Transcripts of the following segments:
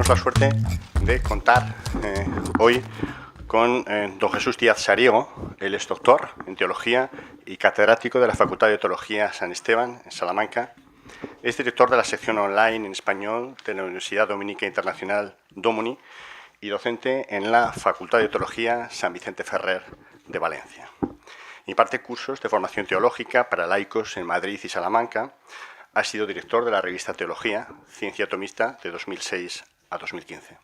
la suerte de contar hoy con don Jesús Díaz Sariego. Él es doctor en Teología y catedrático de la Facultad de Teología San Esteban, en Salamanca. Es director de la sección online en español de la Universidad Dominica Internacional Domuni y docente en la Facultad de Teología San Vicente Ferrer de Valencia. Imparte cursos de formación teológica para laicos en Madrid y Salamanca. Ha sido director de la revista Teología, Ciencia Tomista, de 2006 a 2015.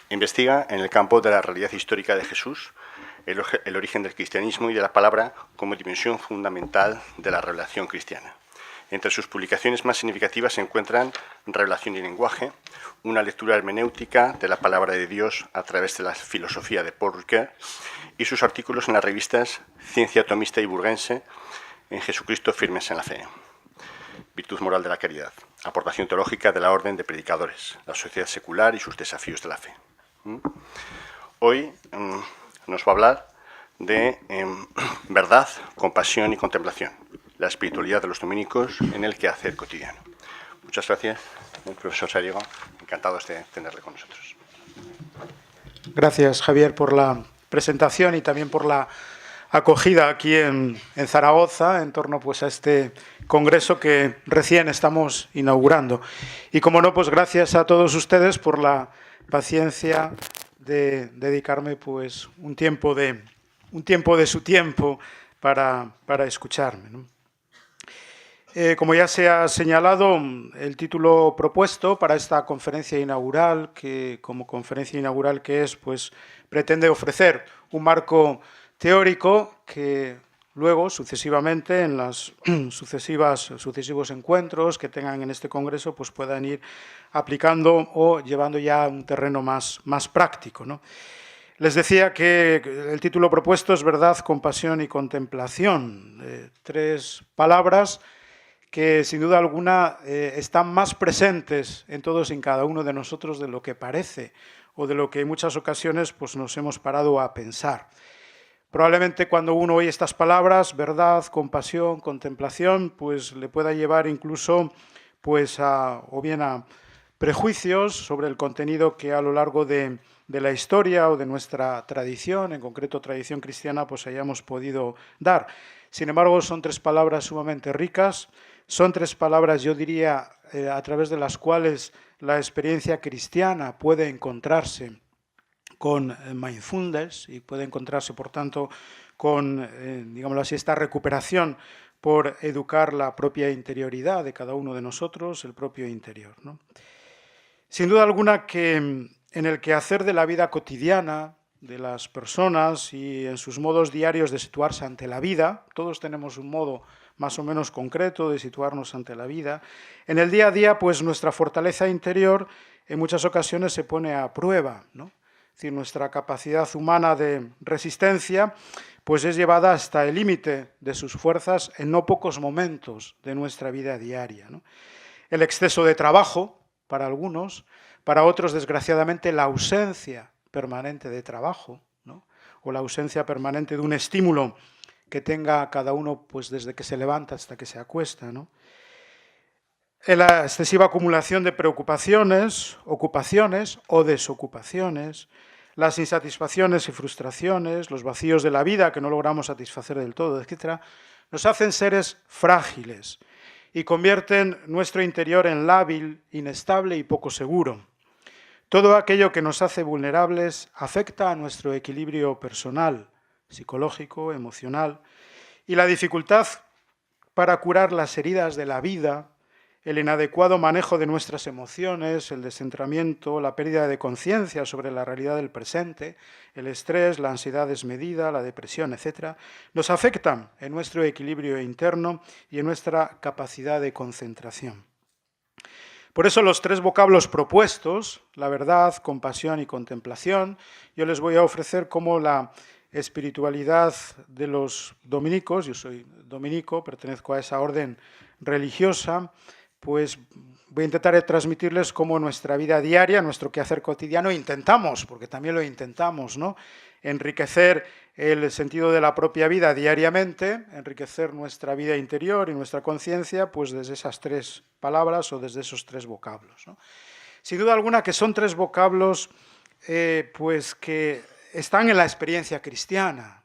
Investiga en el campo de la realidad histórica de Jesús, el origen del cristianismo y de la palabra como dimensión fundamental de la revelación cristiana. Entre sus publicaciones más significativas se encuentran Revelación y lenguaje, una lectura hermenéutica de la palabra de Dios a través de la filosofía de Paul Ricoeur, y sus artículos en las revistas Ciencia Tomista y Burguense, en Jesucristo firmes en la fe, Virtud moral de la caridad, Aportación teológica de la orden de predicadores, la sociedad secular y sus desafíos de la fe. Hoy nos va a hablar de verdad, compasión y contemplación, la espiritualidad de los dominicos en el quehacer cotidiano. Muchas gracias, profesor Sariego. Encantados de tenerle con nosotros. Gracias, Javier, por la presentación y también por la acogida aquí en Zaragoza en torno pues, a este congreso que recién estamos inaugurando. Y, como no, pues gracias a todos ustedes por la paciencia de dedicarme pues, un tiempo de su tiempo para escucharme, ¿no? Como ya se ha señalado, el título propuesto para esta conferencia inaugural, que como conferencia inaugural que es, pues pretende ofrecer un marco teórico que luego, sucesivamente, en los sucesivos encuentros que tengan en este congreso, pues puedan ir aplicando o llevando ya a un terreno más práctico, ¿no? Les decía que el título propuesto es Verdad, Compasión y Contemplación. Tres palabras que sin duda alguna están más presentes en todos y en cada uno de nosotros de lo que parece o de lo que en muchas ocasiones pues, nos hemos parado a pensar. Probablemente cuando uno oye estas palabras, verdad, compasión, contemplación, pues le pueda llevar incluso pues, o bien a prejuicios sobre el contenido que a lo largo de la historia o de nuestra tradición, en concreto tradición cristiana, pues hayamos podido dar. Sin embargo, son tres palabras sumamente ricas. Son tres palabras, yo diría, a través de las cuales la experiencia cristiana puede encontrarse con mindfulness y puede encontrarse, por tanto, con, digámoslo así, esta recuperación por educar la propia interioridad de cada uno de nosotros, el propio interior, ¿no? Sin duda alguna que en el quehacer de la vida cotidiana de las personas y en sus modos diarios de situarse ante la vida, todos tenemos un modo más o menos concreto de situarnos ante la vida. En el día a día, pues nuestra fortaleza interior en muchas ocasiones se pone a prueba, ¿no? Es decir, nuestra capacidad humana de resistencia pues es llevada hasta el límite de sus fuerzas en no pocos momentos de nuestra vida diaria, ¿no? El exceso de trabajo, para algunos, para otros, desgraciadamente, la ausencia permanente de trabajo, ¿no? O la ausencia permanente de un estímulo que tenga cada uno pues, desde que se levanta hasta que se acuesta, ¿no? La excesiva acumulación de preocupaciones, ocupaciones o desocupaciones, las insatisfacciones y frustraciones, los vacíos de la vida que no logramos satisfacer del todo, etc., nos hacen seres frágiles y convierten nuestro interior en lábil, inestable y poco seguro. Todo aquello que nos hace vulnerables afecta a nuestro equilibrio personal, psicológico, emocional, y la dificultad para curar las heridas de la vida, el inadecuado manejo de nuestras emociones, el descentramiento, la pérdida de conciencia sobre la realidad del presente, el estrés, la ansiedad desmedida, la depresión, etc., nos afectan en nuestro equilibrio interno y en nuestra capacidad de concentración. Por eso los tres vocablos propuestos, la verdad, compasión y contemplación, yo les voy a ofrecer como la espiritualidad de los dominicos. Yo soy dominico, pertenezco a esa orden religiosa, pues voy a intentar transmitirles cómo nuestra vida diaria, nuestro quehacer cotidiano, intentamos, porque también lo intentamos, ¿no?, enriquecer el sentido de la propia vida diariamente, enriquecer nuestra vida interior y nuestra conciencia, pues desde esas tres palabras o desde esos tres vocablos, ¿no? sin duda alguna que son tres vocablos pues que están en la experiencia cristiana,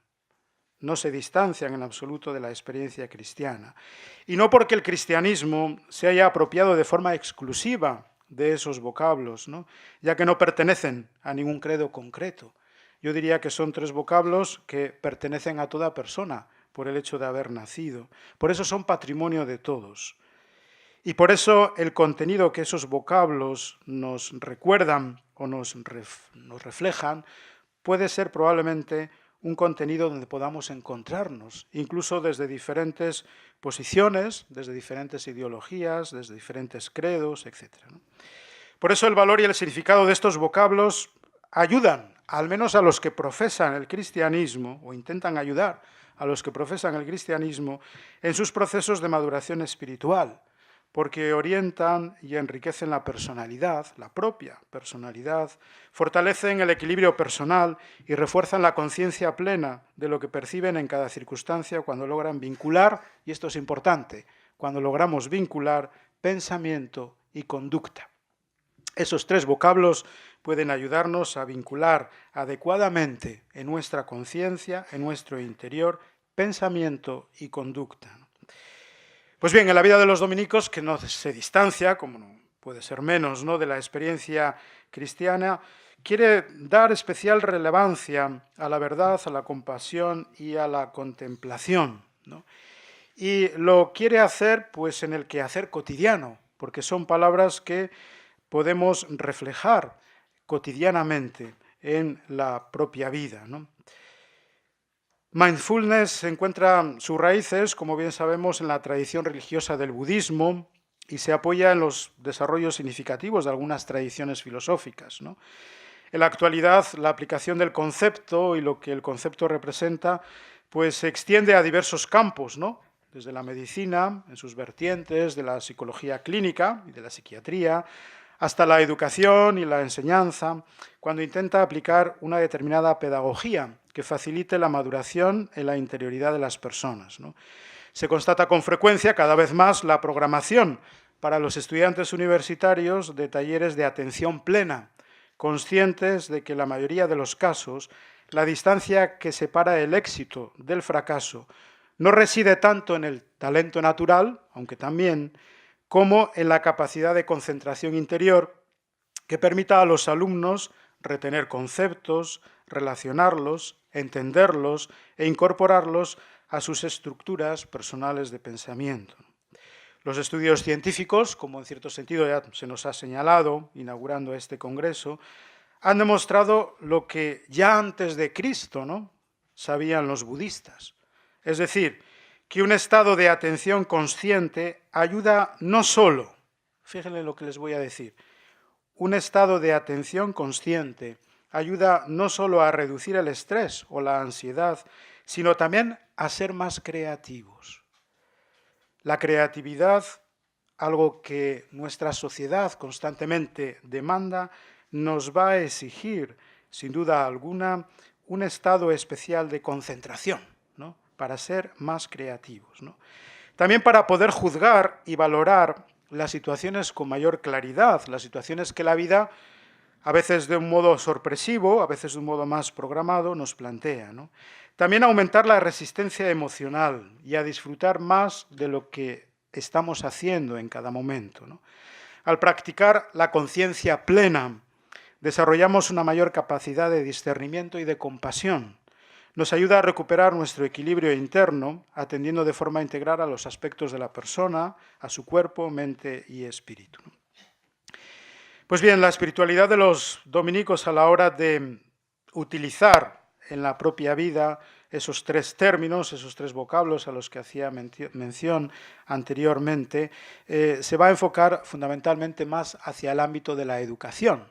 no se distancian en absoluto de la experiencia cristiana. Y no porque el cristianismo se haya apropiado de forma exclusiva de esos vocablos, ¿no? Ya que no pertenecen a ningún credo concreto. Yo diría que son tres vocablos que pertenecen a toda persona por el hecho de haber nacido. Por eso son patrimonio de todos. Y por eso el contenido que esos vocablos nos recuerdan o nos reflejan puede ser probablemente un contenido donde podamos encontrarnos, incluso desde diferentes posiciones, desde diferentes ideologías, desde diferentes credos, etc. Por eso el valor y el significado de estos vocablos ayudan, al menos a los que profesan el cristianismo, o intentan ayudar a los que profesan el cristianismo, en sus procesos de maduración espiritual, porque orientan y enriquecen la personalidad, la propia personalidad, fortalecen el equilibrio personal y refuerzan la conciencia plena de lo que perciben en cada circunstancia cuando logran vincular, y esto es importante, cuando logramos vincular pensamiento y conducta. Esos tres vocablos pueden ayudarnos a vincular adecuadamente en nuestra conciencia, en nuestro interior, pensamiento y conducta. Pues bien, en la vida de los dominicos, que no se distancia, como no puede ser menos, ¿no?, de la experiencia cristiana, quiere dar especial relevancia a la verdad, a la compasión y a la contemplación, ¿no? Y lo quiere hacer pues en el quehacer cotidiano, porque son palabras que podemos reflejar cotidianamente en la propia vida, ¿no? Mindfulness encuentra sus raíces, como bien sabemos, en la tradición religiosa del budismo y se apoya en los desarrollos significativos de algunas tradiciones filosóficas, ¿no? En la actualidad, la aplicación del concepto y lo que el concepto representa, pues se extiende a diversos campos, ¿no?, desde la medicina, en sus vertientes, de la psicología clínica y de la psiquiatría, hasta la educación y la enseñanza, cuando intenta aplicar una determinada pedagogía que facilite la maduración en la interioridad de las personas, ¿no? Se constata con frecuencia, cada vez más, la programación para los estudiantes universitarios de talleres de atención plena, conscientes de que en la mayoría de los casos la distancia que separa el éxito del fracaso no reside tanto en el talento natural, aunque también, como en la capacidad de concentración interior que permita a los alumnos retener conceptos, relacionarlos, entenderlos e incorporarlos a sus estructuras personales de pensamiento. Los estudios científicos, como en cierto sentido ya se nos ha señalado, inaugurando este congreso, han demostrado lo que ya antes de Cristo, ¿no?, sabían los budistas. Es decir, que un estado de atención consciente ayuda no solo, fíjense lo que les voy a decir, un estado de atención consciente ayuda no solo a reducir el estrés o la ansiedad, sino también a ser más creativos. La creatividad, algo que nuestra sociedad constantemente demanda, nos va a exigir, sin duda alguna, un estado especial de concentración, ¿no?, para ser más creativos, ¿no? También para poder juzgar y valorar las situaciones con mayor claridad, las situaciones que la vida, a veces de un modo sorpresivo, a veces de un modo más programado, nos plantea, ¿no? También aumentar la resistencia emocional y a disfrutar más de lo que estamos haciendo en cada momento, ¿no? Al practicar la conciencia plena, desarrollamos una mayor capacidad de discernimiento y de compasión. Nos ayuda a recuperar nuestro equilibrio interno, atendiendo de forma integral a los aspectos de la persona, a su cuerpo, mente y espíritu. Pues bien, la espiritualidad de los dominicos a la hora de utilizar en la propia vida esos tres términos, esos tres vocablos a los que hacía mención anteriormente, se va a enfocar fundamentalmente más hacia el ámbito de la educación,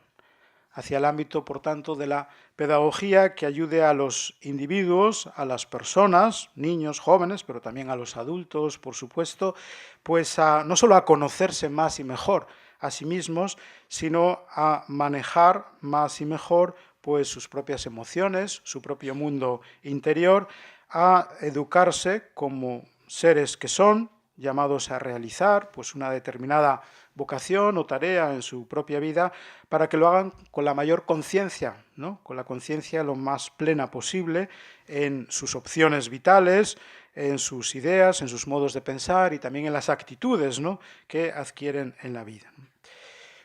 hacia el ámbito, por tanto, de la pedagogía que ayude a los individuos, a las personas, niños, jóvenes, pero también a los adultos, por supuesto, pues no solo a conocerse más y mejor a sí mismos, sino a manejar más y mejor pues sus propias emociones, su propio mundo interior, a educarse como seres que son, llamados a realizar pues una determinada vocación o tarea en su propia vida, para que lo hagan con la mayor conciencia, ¿no? Con la conciencia lo más plena posible en sus opciones vitales, en sus ideas, en sus modos de pensar y también en las actitudes, ¿no?, que adquieren en la vida.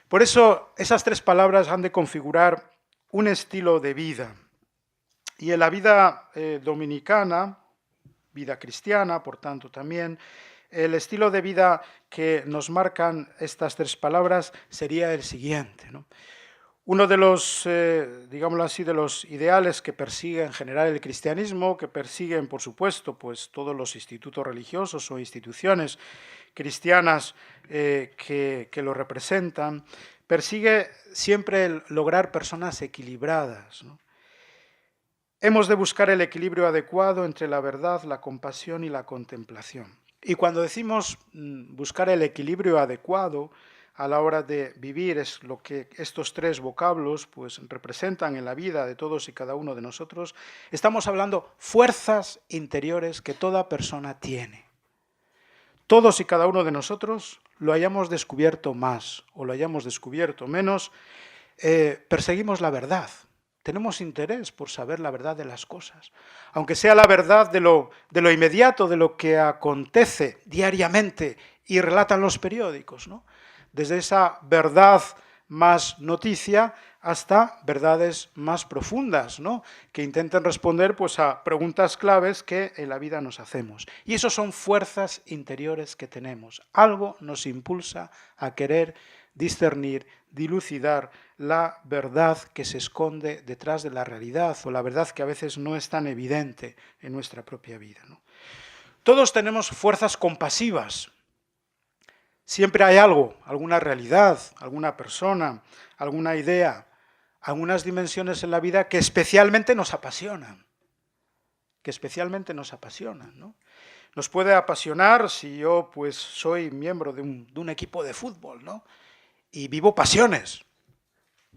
Por eso esas tres palabras han de configurar un estilo de vida. Y en la vida dominicana, vida cristiana, por tanto también, el estilo de vida que nos marcan estas tres palabras sería el siguiente, ¿no? Uno de los, digámoslo así, de los ideales que persigue en general el cristianismo, que persiguen, por supuesto, pues todos los institutos religiosos o instituciones cristianas que lo representan, persigue siempre el lograr personas equilibradas, ¿no? Hemos de buscar el equilibrio adecuado entre la verdad, la compasión y la contemplación. Y cuando decimos buscar el equilibrio adecuado a la hora de vivir, es lo que estos tres vocablos pues representan en la vida de todos y cada uno de nosotros, estamos hablando fuerzas interiores que toda persona tiene. Todos y cada uno de nosotros, lo hayamos descubierto más o lo hayamos descubierto menos, perseguimos la verdad. Tenemos interés por saber la verdad de las cosas, aunque sea la verdad de lo inmediato, de lo que acontece diariamente y relatan los periódicos, ¿no? Desde esa verdad más noticia hasta verdades más profundas, ¿no?, que intenten responder pues, a preguntas claves que en la vida nos hacemos. Y eso son fuerzas interiores que tenemos. Algo nos impulsa a querer discernir, dilucidar la verdad que se esconde detrás de la realidad o la verdad que a veces no es tan evidente en nuestra propia vida, ¿no? Todos tenemos fuerzas compasivas. Siempre hay algo, alguna realidad, alguna persona, alguna idea, algunas dimensiones en la vida que especialmente nos apasionan, ¿no? Nos puede apasionar si yo pues soy miembro de un equipo de fútbol, ¿no?, y vivo pasiones.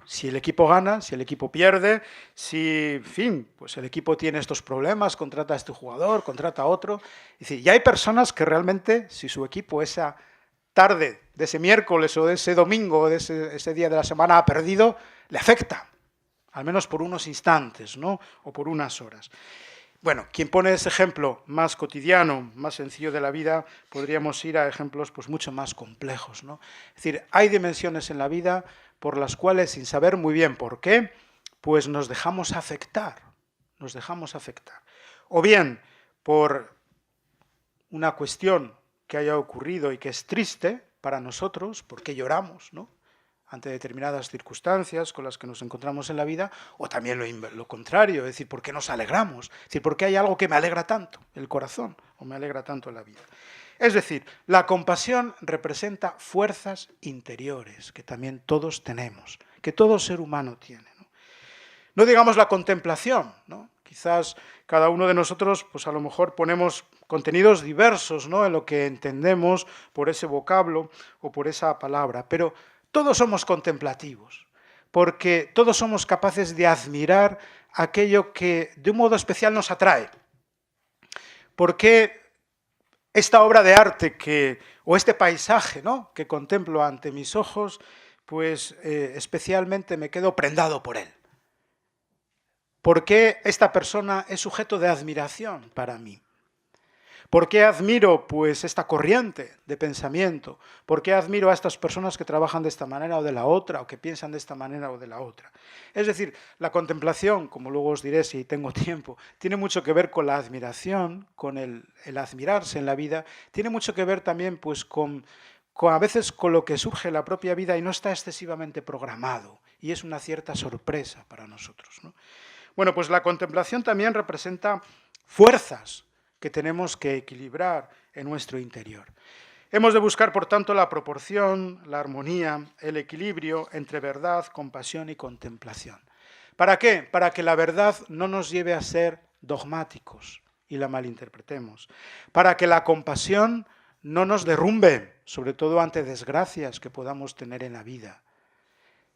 Si el equipo gana, si el equipo pierde, si, en fin, pues el equipo tiene estos problemas, contrata a este jugador, contrata a otro. Es decir, y hay personas que realmente, si su equipo esa tarde de ese miércoles o de ese domingo o de ese día de la semana ha perdido, le afecta, al menos por unos instantes, ¿no?, o por unas horas. Bueno, quien pone ese ejemplo más cotidiano, más sencillo de la vida, podríamos ir a ejemplos pues, mucho más complejos, ¿no? Es decir, hay dimensiones en la vida por las cuales, sin saber muy bien por qué, pues nos dejamos afectar. O bien por una cuestión que haya ocurrido y que es triste para nosotros, porque lloramos, ¿no?, ante determinadas circunstancias con las que nos encontramos en la vida, o también lo contrario, es decir, ¿por qué nos alegramos? Es decir, ¿por qué hay algo que me alegra tanto el corazón o me alegra tanto la vida? Es decir, la compasión representa fuerzas interiores que también todos tenemos, que todo ser humano tiene, ¿no? No digamos la contemplación, ¿no? Quizás cada uno de nosotros, pues a lo mejor ponemos contenidos diversos, ¿no?, en lo que entendemos por ese vocablo o por esa palabra, pero todos somos contemplativos, porque todos somos capaces de admirar aquello que de un modo especial nos atrae. Porque esta obra de arte o este paisaje, ¿no?, que contemplo ante mis ojos, pues especialmente me quedo prendado por él. ¿Por qué esta persona es sujeto de admiración para mí? ¿Por qué admiro pues esta corriente de pensamiento? ¿Por qué admiro a estas personas que trabajan de esta manera o de la otra, o que piensan de esta manera o de la otra? Es decir, la contemplación, como luego os diré si tengo tiempo, tiene mucho que ver con la admiración, con el admirarse en la vida, tiene mucho que ver también pues con a veces con lo que surge en la propia vida y no está excesivamente programado, y es una cierta sorpresa para nosotros, ¿no? Bueno, pues la contemplación también representa fuerzas que tenemos que equilibrar en nuestro interior. Hemos de buscar, por tanto, la proporción, la armonía, el equilibrio entre verdad, compasión y contemplación. ¿Para qué? Para que la verdad no nos lleve a ser dogmáticos y la malinterpretemos. Para que la compasión no nos derrumbe, sobre todo ante desgracias que podamos tener en la vida.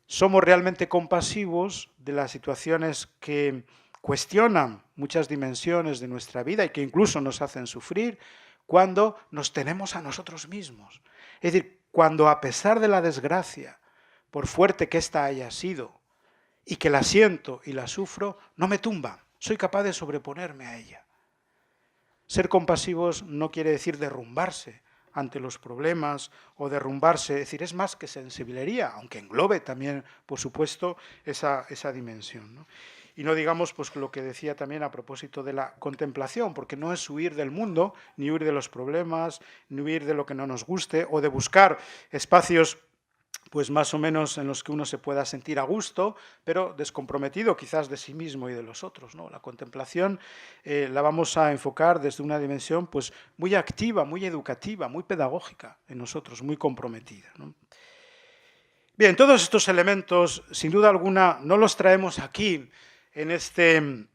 Somos realmente compasivos de las situaciones que cuestionan muchas dimensiones de nuestra vida y que incluso nos hacen sufrir cuando nos tenemos a nosotros mismos. Es decir, cuando a pesar de la desgracia, por fuerte que ésta haya sido, y que la siento y la sufro, no me tumba, soy capaz de sobreponerme a ella. Ser compasivos no quiere decir derrumbarse ante los problemas o derrumbarse, es decir, es más que sensiblería, aunque englobe también, por supuesto, esa dimensión, ¿no? Y no digamos pues lo que decía también a propósito de la contemplación, porque no es huir del mundo, ni huir de los problemas, ni huir de lo que no nos guste, o de buscar espacios pues más o menos en los que uno se pueda sentir a gusto, pero descomprometido quizás de sí mismo y de los otros, ¿no? La contemplación la vamos a enfocar desde una dimensión pues muy activa, muy educativa, muy pedagógica en nosotros, muy comprometida, ¿no? Bien, todos estos elementos, sin duda alguna, no los traemos aquí en este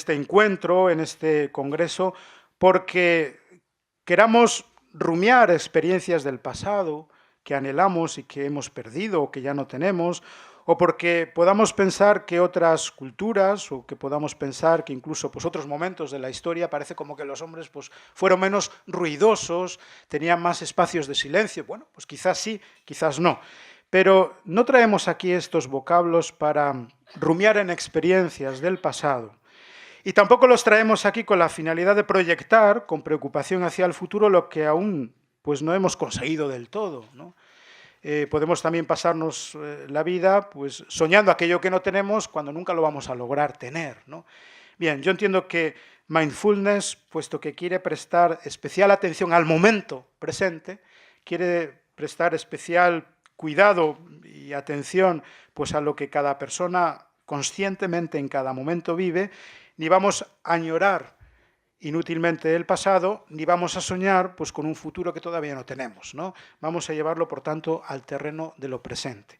encuentro, en este congreso, porque queramos rumiar experiencias del pasado que anhelamos y que hemos perdido o que ya no tenemos, o porque podamos pensar que otras culturas o que podamos pensar que incluso pues, otros momentos de la historia parece como que los hombres pues, fueron menos ruidosos, tenían más espacios de silencio. Bueno, pues quizás sí, quizás no. Pero no traemos aquí estos vocablos para rumiar en experiencias del pasado. Y tampoco los traemos aquí con la finalidad de proyectar con preocupación hacia el futuro lo que aún pues, no hemos conseguido del todo, ¿no? Podemos también pasarnos la vida pues, soñando aquello que no tenemos cuando nunca lo vamos a lograr tener, ¿no? Bien, yo entiendo que mindfulness, puesto que quiere prestar especial atención al momento presente, quiere prestar especial cuidado y atención pues, a lo que cada persona conscientemente en cada momento vive, ni vamos a añorar inútilmente el pasado, ni vamos a soñar pues, con un futuro que todavía no tenemos, ¿no? Vamos a llevarlo, por tanto, al terreno de lo presente.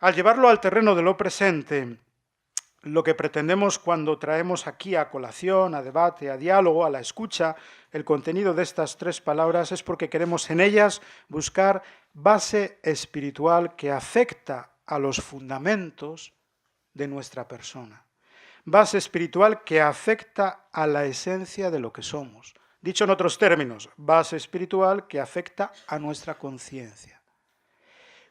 Al llevarlo al terreno de lo presente, lo que pretendemos cuando traemos aquí a colación, a debate, a diálogo, a la escucha, el contenido de estas tres palabras es porque queremos en ellas buscar base espiritual que afecta a los fundamentos de nuestra persona. Base espiritual que afecta a la esencia de lo que somos. Dicho en otros términos, base espiritual que afecta a nuestra conciencia.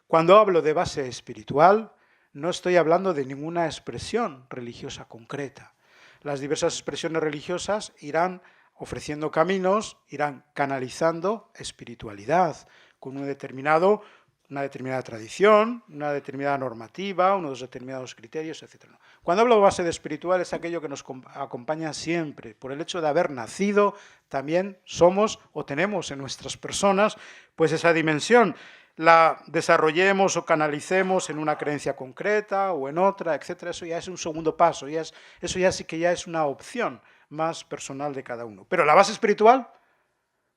Cuando hablo de base espiritual, no estoy hablando de ninguna expresión religiosa concreta. Las diversas expresiones religiosas irán ofreciendo caminos, irán canalizando espiritualidad con una determinada tradición, una determinada normativa, unos determinados criterios, etc. Cuando hablo de base de espiritual es aquello que nos acompaña siempre. Por el hecho de haber nacido, también somos o tenemos en nuestras personas pues esa dimensión. La desarrollemos o canalicemos en una creencia concreta o en otra, etc. Eso ya es un segundo paso, eso ya sí que ya es una opción más personal de cada uno. Pero la base espiritual,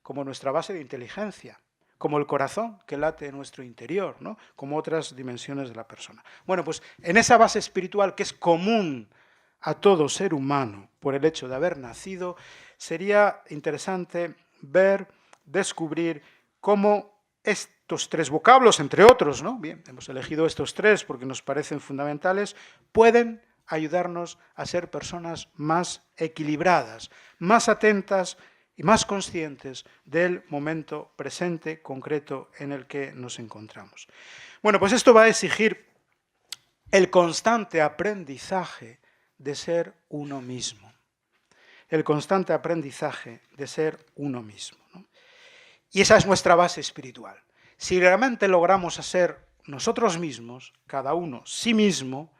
como nuestra base de inteligencia, como el corazón que late en nuestro interior, ¿no? Como otras dimensiones de la persona. Bueno, pues en esa base espiritual que es común a todo ser humano por el hecho de haber nacido, sería interesante ver, descubrir cómo estos tres vocablos, entre otros, ¿no? Bien, hemos elegido estos tres porque nos parecen fundamentales, pueden ayudarnos a ser personas más equilibradas, más atentas y más conscientes del momento presente, concreto, en el que nos encontramos. Bueno, pues esto va a exigir el constante aprendizaje de ser uno mismo. El constante aprendizaje de ser uno mismo, ¿no? Y esa es nuestra base espiritual. Si realmente logramos ser nosotros mismos, cada uno sí mismo,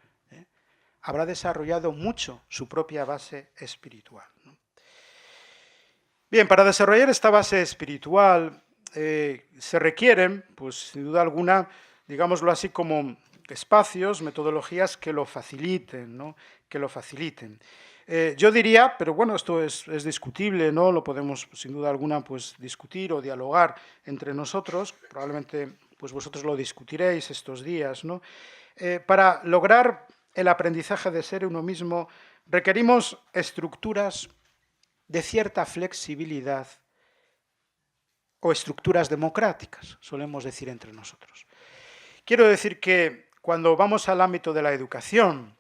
habrá desarrollado mucho su propia base espiritual, ¿no? Bien, para desarrollar esta base espiritual se requieren, pues sin duda alguna, digámoslo así, como espacios, metodologías que lo faciliten, ¿no? Que lo faciliten. Yo diría, pero bueno, esto es discutible, ¿no? Lo podemos, sin duda alguna, pues discutir o dialogar entre nosotros, probablemente pues vosotros lo discutiréis estos días, ¿no? Para lograr el aprendizaje de ser uno mismo, requerimos estructuras de cierta flexibilidad o estructuras democráticas, solemos decir entre nosotros. Quiero decir que cuando vamos al ámbito de la educación,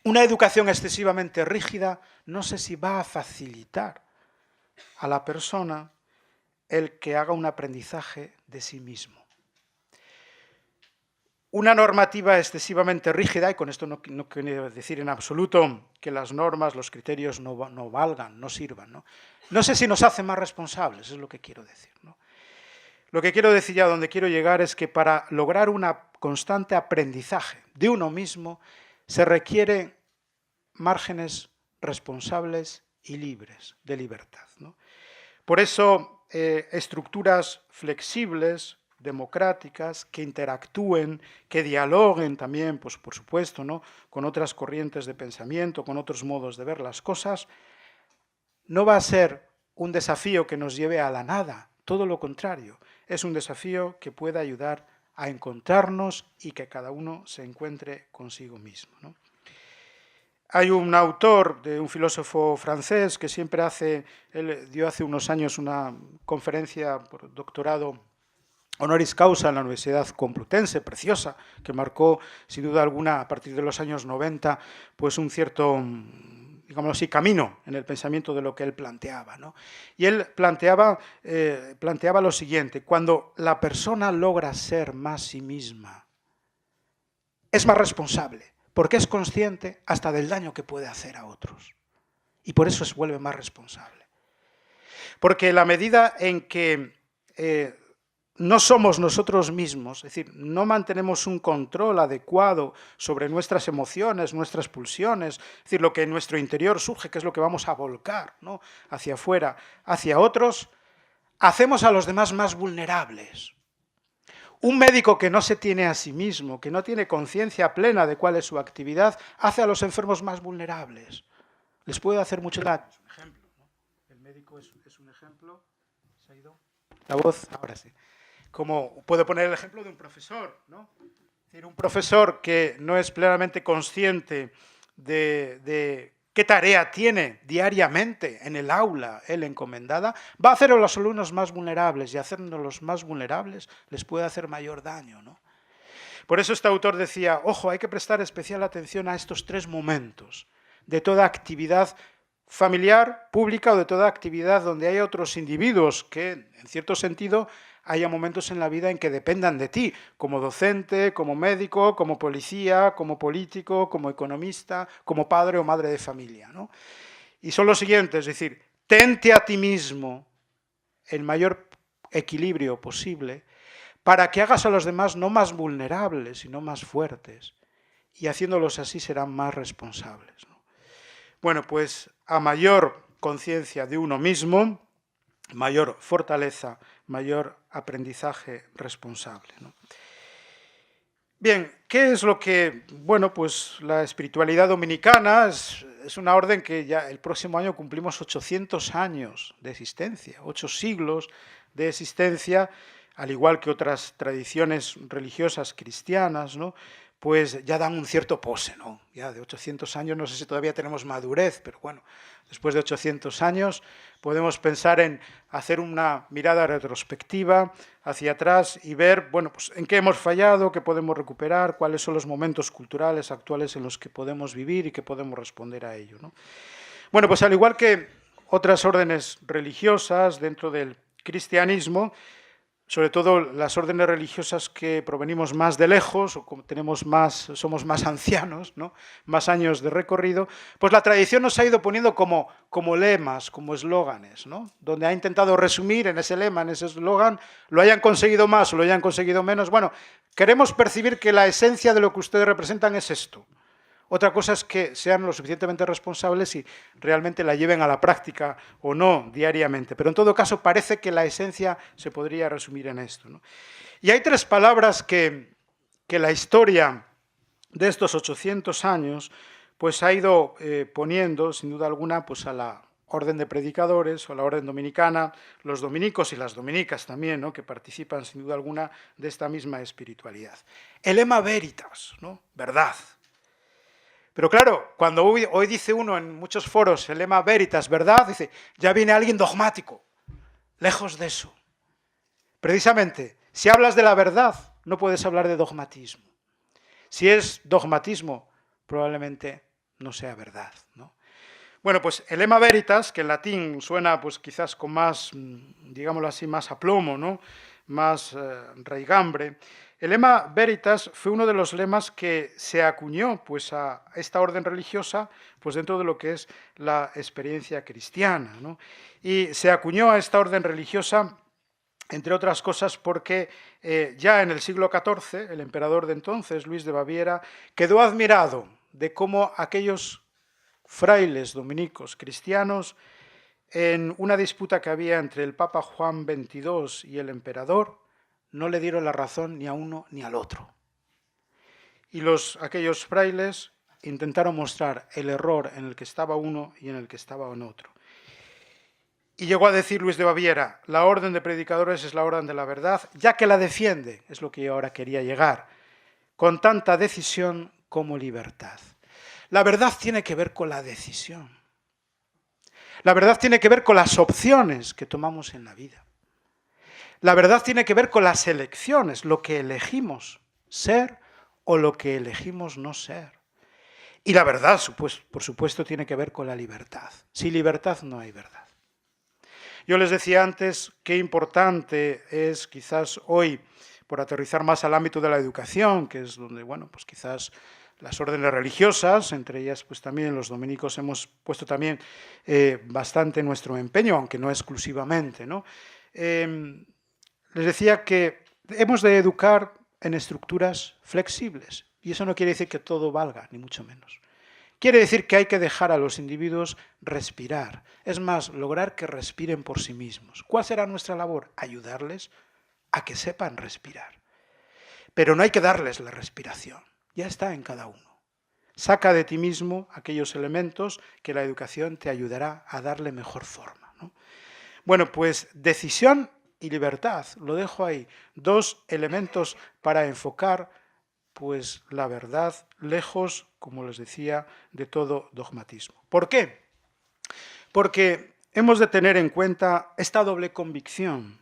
una educación excesivamente rígida no sé si va a facilitar a la persona el que haga un aprendizaje de sí mismo. una normativa excesivamente rígida, y con esto no quiero decir en absoluto que las normas, los criterios no valgan, no sirvan, ¿no? No sé si nos hace más responsables, es lo que quiero decir, ¿no? Lo que quiero decir y a donde quiero llegar es que para lograr un constante aprendizaje de uno mismo se requieren márgenes responsables y libres de libertad, ¿no? Por eso, estructuras flexibles, democráticas, que interactúen, que dialoguen también, pues por supuesto, ¿no?, con otras corrientes de pensamiento, con otros modos de ver las cosas, no va a ser un desafío que nos lleve a la nada, todo lo contrario, es un desafío que pueda ayudar a encontrarnos y que cada uno se encuentre consigo mismo, ¿no? Hay un autor, un filósofo francés, que siempre él dio hace unos años una conferencia por doctorado honoris causa en la Universidad Complutense, preciosa, que marcó, sin duda alguna, a partir de los años 90, pues un cierto, digámoslo así, camino en el pensamiento de lo que él planteaba, ¿no? Y él planteaba lo siguiente: cuando la persona logra ser más sí misma, es más responsable, porque es consciente hasta del daño que puede hacer a otros. Y por eso se vuelve más responsable. Porque la medida en que no somos nosotros mismos, es decir, no mantenemos un control adecuado sobre nuestras emociones, nuestras pulsiones, es decir, lo que en nuestro interior surge, que es lo que vamos a volcar, ¿no?, hacia afuera, hacia otros, hacemos a los demás más vulnerables. Un médico que no se tiene a sí mismo, que no tiene conciencia plena de cuál es su actividad, hace a los enfermos más vulnerables. Les puede hacer mucho daño. Es un ejemplo, ¿no? El médico es un ejemplo. ¿Se ha ido la voz? Ahora sí. Como puedo poner el ejemplo de un profesor, ¿no? Es decir, un profesor que no es plenamente consciente de qué tarea tiene diariamente en el aula él encomendada, va a hacer a los alumnos más vulnerables, y hacernos más vulnerables les puede hacer mayor daño, ¿no? Por eso este autor decía, ojo, hay que prestar especial atención a estos tres momentos de toda actividad familiar, pública, o de toda actividad donde hay otros individuos que, en cierto sentido, haya momentos en la vida en que dependan de ti, como docente, como médico, como policía, como político, como economista, como padre o madre de familia, ¿no? Y son los siguientes, es decir, tente a ti mismo el mayor equilibrio posible para que hagas a los demás no más vulnerables, sino más fuertes, y haciéndolos así serán más responsables, ¿no? Bueno, pues a mayor conciencia de uno mismo, mayor fortaleza, mayor aprendizaje responsable, ¿no? Bien, ¿qué es lo que...? Bueno, pues la espiritualidad dominicana es una orden que ya el próximo año cumplimos 800 años de existencia, 8 siglos de existencia, al igual que otras tradiciones religiosas cristianas, ¿no? Pues ya dan un cierto pose, ¿no? Ya de 800 años, no sé si todavía tenemos madurez, pero bueno, después de 800 años podemos pensar en hacer una mirada retrospectiva hacia atrás y ver, bueno, pues en qué hemos fallado, qué podemos recuperar, cuáles son los momentos culturales actuales en los que podemos vivir y qué podemos responder a ello, ¿no? Bueno, pues al igual que otras órdenes religiosas dentro del cristianismo, sobre todo las órdenes religiosas que provenimos más de lejos, o somos más ancianos, ¿no?, más años de recorrido, pues la tradición nos ha ido poniendo como lemas, como eslóganes, ¿no?, donde ha intentado resumir en ese lema, en ese eslogan, lo hayan conseguido más o lo hayan conseguido menos. Bueno, queremos percibir que la esencia de lo que ustedes representan es esto. Otra cosa es que sean lo suficientemente responsables y realmente la lleven a la práctica o no diariamente. Pero en todo caso parece que la esencia se podría resumir en esto, ¿no? Y hay tres palabras que la historia de estos 800 años pues ha ido poniendo, sin duda alguna, pues a la orden de predicadores o a la orden dominicana, los dominicos y las dominicas también, ¿no?, que participan sin duda alguna de esta misma espiritualidad. El lema veritas, ¿no?, verdad. Pero claro, cuando hoy dice uno en muchos foros el lema veritas, verdad, dice, ya viene alguien dogmático. Lejos de eso. Precisamente, si hablas de la verdad, no puedes hablar de dogmatismo. Si es dogmatismo, probablemente no sea verdad, ¿no? Bueno, pues el lema veritas, que en latín suena pues quizás con más, digámoslo así, más aplomo, ¿no?, más raigambre, El lema Veritas fue uno de los lemas que se acuñó pues, a esta orden religiosa pues, dentro de lo que es la experiencia cristiana, ¿no? Y se acuñó a esta orden religiosa, entre otras cosas, porque ya en el siglo XIV, el emperador de entonces, Luis de Baviera, quedó admirado de cómo aquellos frailes dominicos cristianos, en una disputa que había entre el Papa Juan XXII y el emperador, no le dieron la razón ni a uno ni al otro. Y aquellos frailes intentaron mostrar el error en el que estaba uno y en el que estaba en otro. Y llegó a decir Luis de Baviera, la orden de predicadores es la orden de la verdad, ya que la defiende, es lo que yo ahora quería llegar, con tanta decisión como libertad. La verdad tiene que ver con la decisión. La verdad tiene que ver con las opciones que tomamos en la vida. La verdad tiene que ver con las elecciones, lo que elegimos ser o lo que elegimos no ser. Y la verdad, por supuesto, tiene que ver con la libertad. Sin libertad no hay verdad. Yo les decía antes qué importante es quizás hoy, por aterrizar más al ámbito de la educación, que es donde, bueno, pues quizás las órdenes religiosas, entre ellas pues también los dominicos hemos puesto también bastante nuestro empeño, aunque no exclusivamente, ¿no? Les decía que hemos de educar en estructuras flexibles, y eso no quiere decir que todo valga, ni mucho menos. Quiere decir que hay que dejar a los individuos respirar, es más, lograr que respiren por sí mismos. ¿Cuál será nuestra labor? Ayudarles a que sepan respirar. Pero no hay que darles la respiración, ya está en cada uno. Saca de ti mismo aquellos elementos que la educación te ayudará a darle mejor forma, ¿no? Bueno, pues decisión y libertad, lo dejo ahí, dos elementos para enfocar pues la verdad lejos, como les decía, de todo dogmatismo. ¿Por qué? Porque hemos de tener en cuenta esta doble convicción.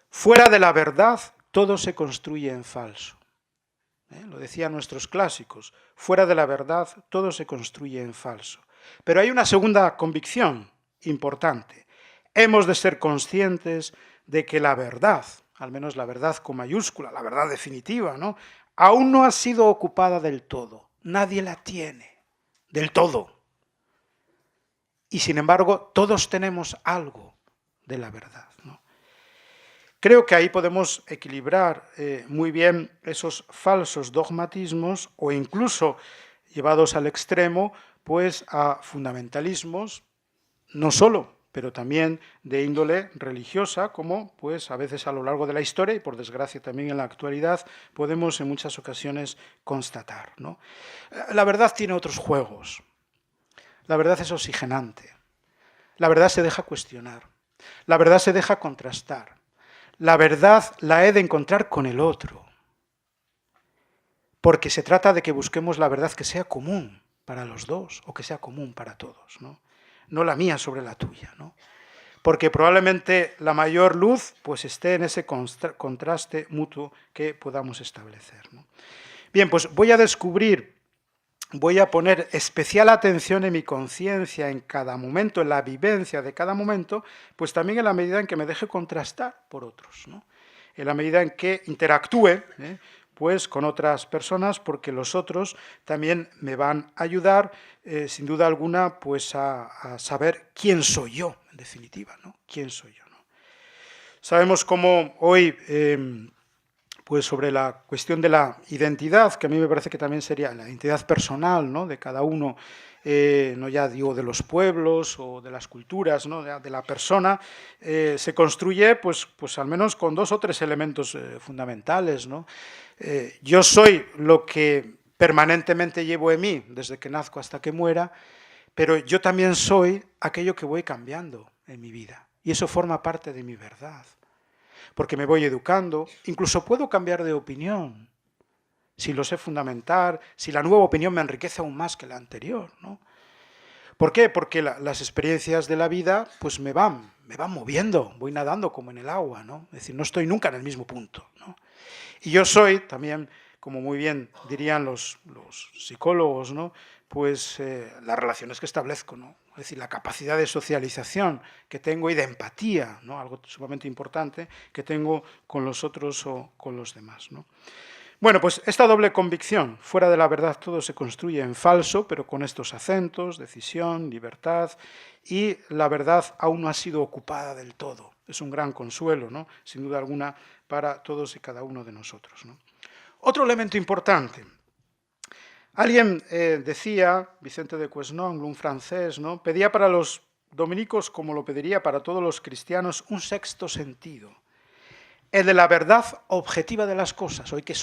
Fuera de la verdad, todo se construye en falso. Lo decían nuestros clásicos, fuera de la verdad, todo se construye en falso. Pero hay una segunda convicción importante. Hemos de ser conscientes de que la verdad, al menos la verdad con mayúscula, la verdad definitiva, ¿no?, aún no ha sido ocupada del todo. Nadie la tiene del todo. Y sin embargo, todos tenemos algo de la verdad, ¿no? Creo que ahí podemos equilibrar muy bien esos falsos dogmatismos o incluso llevados al extremo, pues a fundamentalismos, no solo, pero también de índole religiosa, como pues a veces a lo largo de la historia y por desgracia también en la actualidad podemos en muchas ocasiones constatar, ¿no? La verdad tiene otros juegos. La verdad es oxigenante. La verdad se deja cuestionar. La verdad se deja contrastar. La verdad la he de encontrar con el otro. Porque se trata de que busquemos la verdad que sea común para los dos o que sea común para todos, ¿no? No la mía sobre la tuya, ¿no? Porque probablemente la mayor luz pues esté en ese contraste mutuo que podamos establecer, ¿no? Bien, pues voy a poner especial atención en mi conciencia en cada momento, en la vivencia de cada momento, pues también en la medida en que me deje contrastar por otros, ¿no? En la medida en que interactúe, pues con otras personas, porque los otros también me van a ayudar, sin duda alguna, pues a saber quién soy yo, en definitiva, ¿no? ¿Quién soy yo, ¿no? Sabemos cómo hoy, pues sobre la cuestión de la identidad, que a mí me parece que también sería la identidad personal, ¿no?, de cada uno, no ya digo de los pueblos o de las culturas, ¿no?, de la persona, se construye pues al menos con dos o tres elementos fundamentales, ¿no? Yo soy lo que permanentemente llevo en mí desde que nazco hasta que muera, pero yo también soy aquello que voy cambiando en mi vida, y eso forma parte de mi verdad. Porque me voy educando, incluso puedo cambiar de opinión, si lo sé fundamentar, si la nueva opinión me enriquece aún más que la anterior, ¿no? ¿Por qué? Porque las experiencias de la vida pues me van moviendo, voy nadando como en el agua, ¿no? Es decir, no estoy nunca en el mismo punto, ¿no? Y yo soy también, como muy bien dirían los psicólogos, ¿no?, pues las relaciones que establezco, ¿no? decir, la capacidad de socialización que tengo y de empatía, ¿no? Algo sumamente importante que tengo con los otros o con los demás, ¿no? Bueno, pues esta doble convicción, fuera de la verdad todo se construye en falso, pero con estos acentos, decisión, libertad, y la verdad aún no ha sido ocupada del todo. Es un gran consuelo, ¿no? Sin duda alguna, para todos y cada uno de nosotros, ¿no? Otro elemento importante. Alguien decía, Vicente de Quesnong, un francés, ¿no? Pedía para los dominicos, como lo pediría para todos los cristianos, un sexto sentido. El de la verdad objetiva de las cosas. Hoy que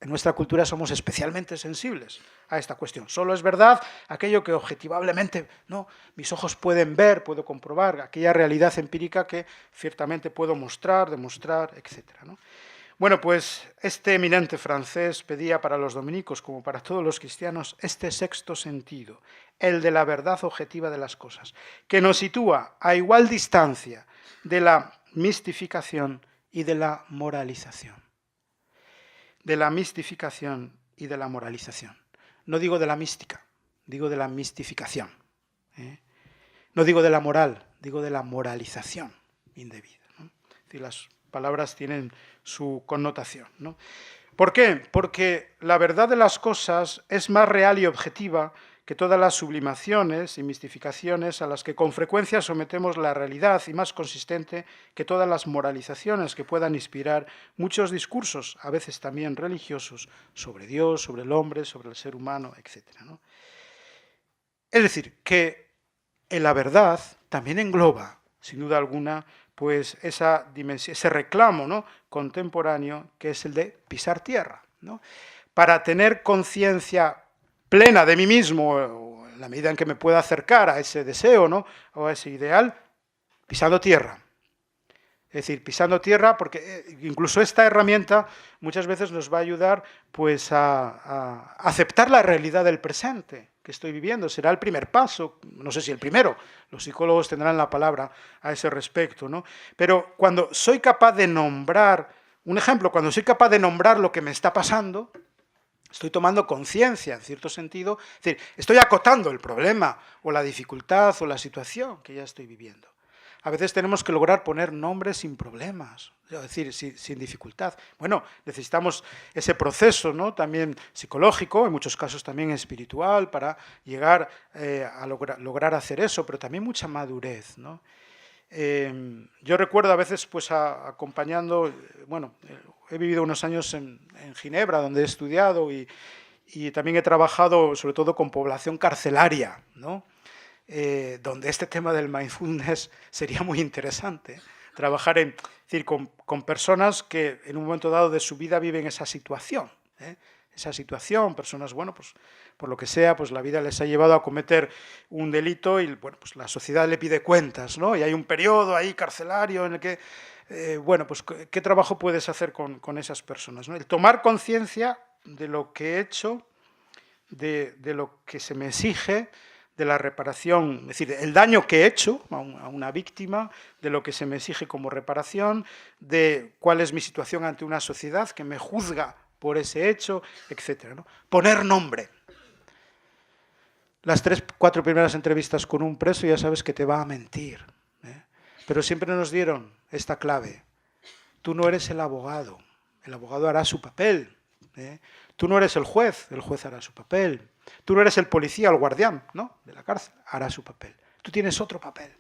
en nuestra cultura somos especialmente sensibles a esta cuestión. Solo es verdad aquello que objetivablemente, ¿no?, mis ojos pueden ver, puedo comprobar, aquella realidad empírica que ciertamente puedo mostrar, demostrar, etc., ¿no? Bueno, pues este eminente francés pedía para los dominicos, como para todos los cristianos, este sexto sentido, el de la verdad objetiva de las cosas, que nos sitúa a igual distancia de la mistificación y de la moralización. De la mistificación y de la moralización. No digo de la mística, digo de la mistificación. No digo de la moral, digo de la moralización indebida, ¿no? Es decir, las palabras tienen su connotación, ¿no? ¿Por qué? Porque la verdad de las cosas es más real y objetiva que todas las sublimaciones y mistificaciones a las que con frecuencia sometemos la realidad, y más consistente que todas las moralizaciones que puedan inspirar muchos discursos, a veces también religiosos, sobre Dios, sobre el hombre, sobre el ser humano, etc., ¿no? Es decir, que en la verdad también engloba, sin duda alguna, pues esa dimensión, ese reclamo, ¿no?, contemporáneo, que es el de pisar tierra, ¿no? Para tener conciencia plena de mí mismo, en la medida en que me pueda acercar a ese deseo, ¿no?, o a ese ideal, pisando tierra. Es decir, pisando tierra, porque incluso esta herramienta muchas veces nos va a ayudar pues, a aceptar la realidad del presente que estoy viviendo. Será el primer paso, no sé si el primero, los psicólogos tendrán la palabra a ese respecto, ¿no? Pero cuando soy capaz de nombrar, un ejemplo, cuando soy capaz de nombrar lo que me está pasando, estoy tomando conciencia, en cierto sentido, es decir, estoy acotando el problema o la dificultad o la situación que ya estoy viviendo. A veces tenemos que lograr poner nombres sin problemas, es decir, sin dificultad. Bueno, necesitamos ese proceso, ¿no?, también psicológico, en muchos casos también espiritual, para llegar a lograr hacer eso, pero también mucha madurez, ¿no? Yo recuerdo a veces, pues, acompañando, bueno, he vivido unos años en Ginebra, donde he estudiado, y también he trabajado sobre todo con población carcelaria, ¿no?, donde este tema del mindfulness sería muy interesante. Trabajar es decir, con personas que en un momento dado de su vida viven esa situación. Esa situación, personas, bueno, pues por lo que sea, pues la vida les ha llevado a cometer un delito y, bueno, pues la sociedad le pide cuentas, ¿no? Y hay un periodo ahí carcelario en el que, bueno, pues ¿qué trabajo puedes hacer con esas personas, ¿no? El tomar conciencia de lo que he hecho, de lo que se me exige, de la reparación, es decir, el daño que he hecho a una víctima, de lo que se me exige como reparación, de cuál es mi situación ante una sociedad que me juzga por ese hecho, etc., ¿no? Poner nombre. Las 3-4 primeras entrevistas con un preso ya sabes que te va a mentir, ¿eh? Pero siempre nos dieron esta clave. Tú no eres el abogado hará su papel, ¿eh? Tú no eres el juez hará su papel. Tú no eres el policía, el guardián, ¿no?, de la cárcel, hará su papel. Tú tienes otro papel.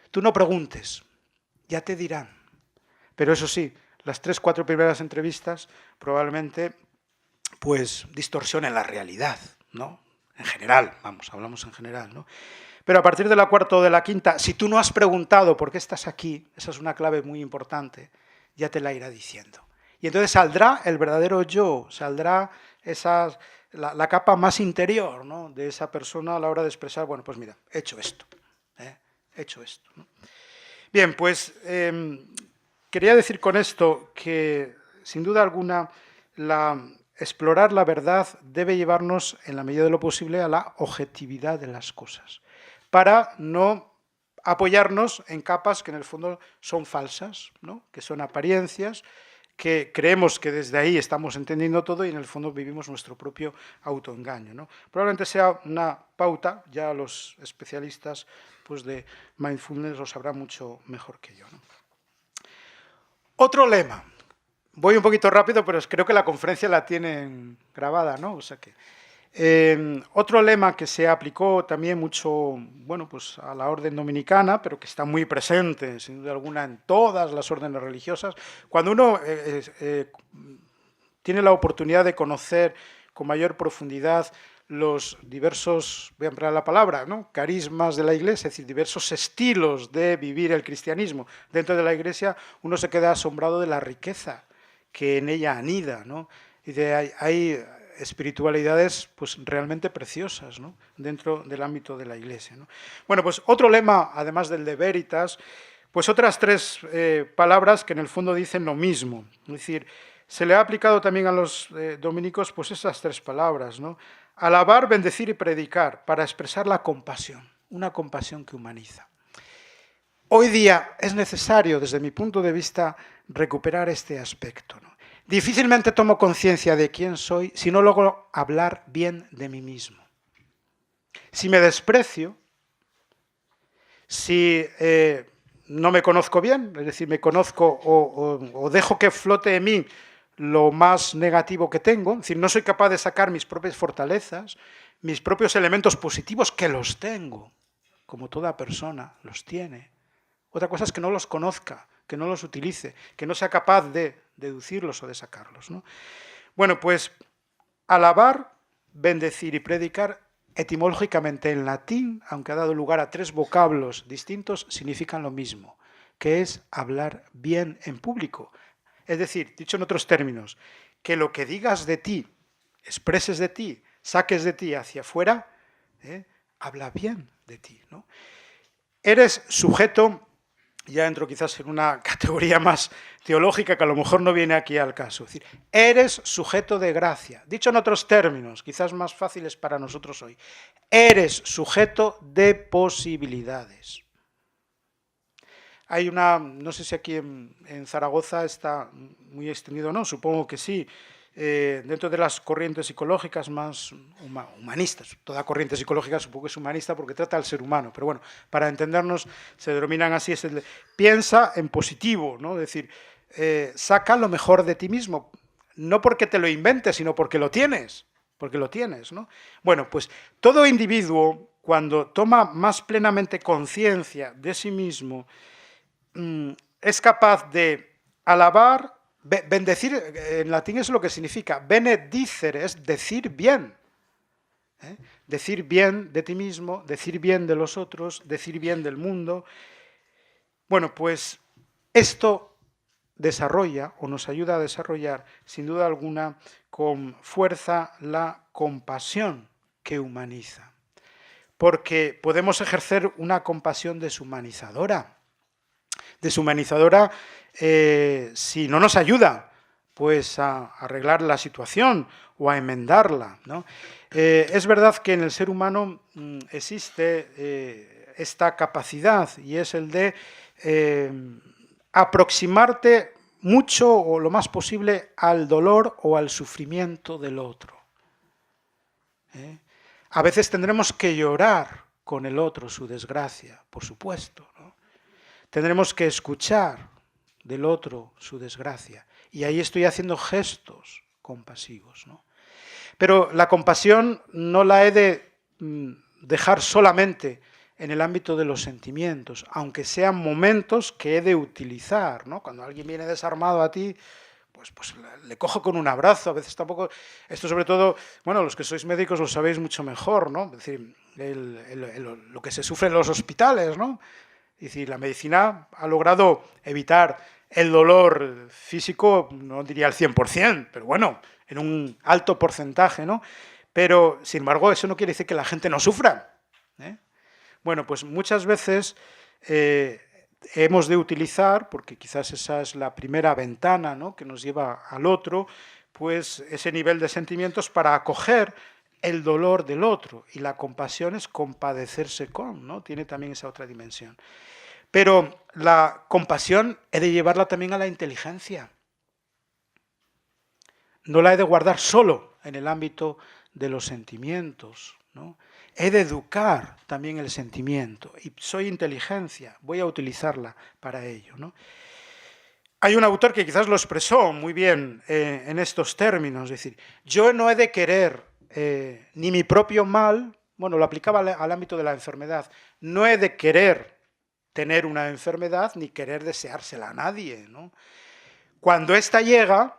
Tú no preguntes, ya te dirán. Pero eso sí, las 3-4 primeras entrevistas probablemente pues distorsionen la realidad, ¿no? En general, vamos, hablamos en general, ¿no? Pero a partir de la 4ª o de la 5ª, si tú no has preguntado por qué estás aquí, esa es una clave muy importante, ya te la irá diciendo. Y entonces saldrá el verdadero yo, saldrá la capa más interior, ¿no?, de esa persona a la hora de expresar, bueno, pues mira, he hecho esto, he hecho esto, ¿no? Bien, pues quería decir con esto que, sin duda alguna, explorar la verdad debe llevarnos, en la medida de lo posible, a la objetividad de las cosas, para no apoyarnos en capas que en el fondo son falsas, ¿no?, que son apariencias, que creemos que desde ahí estamos entendiendo todo y en el fondo vivimos nuestro propio autoengaño, ¿no? Probablemente sea una pauta, ya los especialistas pues, de mindfulness lo sabrán mucho mejor que yo, ¿no? Otro lema. Voy un poquito rápido, pero creo que la conferencia la tienen grabada, ¿no? O sea que, otro lema que se aplicó también mucho, bueno, pues a la orden dominicana, pero que está muy presente, sin duda alguna, en todas las órdenes religiosas. Cuando uno tiene la oportunidad de conocer con mayor profundidad los diversos, voy a emplear la palabra, ¿no?, carismas de la Iglesia, es decir, diversos estilos de vivir el cristianismo dentro de la Iglesia, uno se queda asombrado de la riqueza que en ella anida, ¿no? Y hay espiritualidades pues realmente preciosas, ¿no?, dentro del ámbito de la Iglesia, ¿no? Bueno, pues otro lema, además del de Veritas, pues otras tres palabras que en el fondo dicen lo mismo. Es decir, se le ha aplicado también a los dominicos pues esas tres palabras, ¿no? Alabar, bendecir y predicar, para expresar la compasión, una compasión que humaniza. Hoy día es necesario, desde mi punto de vista, recuperar este aspecto, ¿no? Difícilmente tomo conciencia de quién soy si no logro hablar bien de mí mismo. Si me desprecio, si no me conozco bien, es decir, me conozco o dejo que flote en mí lo más negativo que tengo, es decir, no soy capaz de sacar mis propias fortalezas, mis propios elementos positivos, que los tengo, como toda persona los tiene. Otra cosa es que no los conozca, que no los utilice, que no sea capaz de deducirlos o de sacarlos, ¿no? Bueno, pues alabar, bendecir y predicar, etimológicamente en latín, aunque ha dado lugar a tres vocablos distintos, significan lo mismo, que es hablar bien en público. Es decir, dicho en otros términos, que lo que digas de ti, expreses de ti, saques de ti hacia afuera, habla bien de ti, ¿no? Eres sujeto, ya entro quizás en una categoría más teológica que a lo mejor no viene aquí al caso, es decir, eres sujeto de gracia. Dicho en otros términos, quizás más fáciles para nosotros hoy, eres sujeto de posibilidades. Hay una, no sé si aquí en Zaragoza está muy extendido o no, supongo que sí, dentro de las corrientes psicológicas más humanistas. Toda corriente psicológica supongo que es humanista porque trata al ser humano, pero bueno, para entendernos se denominan así, piensa en positivo, ¿no? Es decir, saca lo mejor de ti mismo, no porque te lo inventes, sino porque lo tienes, ¿no? Bueno, pues todo individuo, cuando toma más plenamente conciencia de sí mismo, es capaz de alabar, bendecir, en latín es lo que significa, benedicere, es decir bien. Decir bien de ti mismo, decir bien de los otros, decir bien del mundo. Bueno, pues esto desarrolla o nos ayuda a desarrollar, sin duda alguna, con fuerza la compasión que humaniza. Porque podemos ejercer una compasión deshumanizadora. Si no nos ayuda pues a arreglar la situación o a enmendarla, ¿no? Es verdad que en el ser humano existe esta capacidad y es el de aproximarte mucho o lo más posible al dolor o al sufrimiento del otro. A veces tendremos que llorar con el otro su desgracia, por supuesto, ¿no? Tendremos que escuchar del otro su desgracia. Y ahí estoy haciendo gestos compasivos, ¿no? Pero la compasión no la he de dejar solamente en el ámbito de los sentimientos, aunque sean momentos que he de utilizar, ¿no? Cuando alguien viene desarmado a ti, pues le cojo con un abrazo, a veces tampoco, esto sobre todo, bueno, los que sois médicos lo sabéis mucho mejor, ¿no? Es decir, lo que se sufre en los hospitales, ¿no? Es decir, la medicina ha logrado evitar el dolor físico, no diría al 100%, pero bueno, en un alto porcentaje, ¿no? Pero, sin embargo, eso no quiere decir que la gente no sufra, ¿eh? Bueno, pues muchas veces hemos de utilizar, porque quizás esa es la primera ventana, ¿no?, que nos lleva al otro, pues ese nivel de sentimientos para acoger el dolor del otro. Y la compasión es compadecerse con, ¿no? Tiene también esa otra dimensión. Pero la compasión he de llevarla también a la inteligencia. no la he de guardar solo en el ámbito de los sentimientos, ¿no? He de educar también el sentimiento, y soy inteligencia, voy a utilizarla para ello, ¿no? Hay un autor que quizás lo expresó muy bien en estos términos, es decir, yo no he de querer ni mi propio mal, bueno, lo aplicaba al ámbito de la enfermedad, no he de querer tener una enfermedad ni querer deseársela a nadie, ¿no? Cuando ésta llega,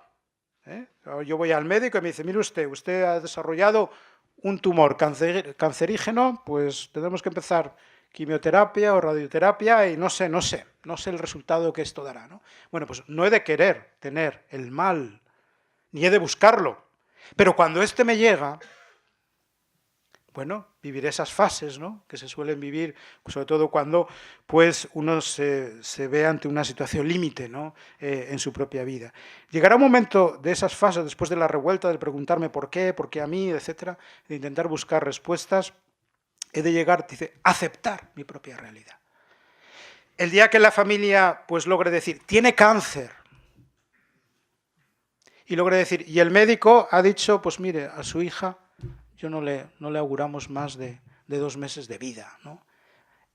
yo voy al médico y me dice, mire usted ha desarrollado un tumor cancerígeno, pues tenemos que empezar quimioterapia o radioterapia y no sé el resultado que esto dará, ¿no? Bueno, pues no he de querer tener el mal, ni he de buscarlo, pero cuando este me llega, bueno, viviré esas fases, ¿no?, que se suelen vivir, sobre todo cuando pues, uno se ve ante una situación límite, ¿no?, en su propia vida. Llegará un momento de esas fases, después de la revuelta, de preguntarme por qué a mí, etcétera, de intentar buscar respuestas, he de llegar, dice, a aceptar mi propia realidad. El día que la familia pues, logre decir, tiene cáncer, y logre decir, y el médico ha dicho, pues mire, a su hija yo no le auguramos más de 2 meses de vida, ¿no?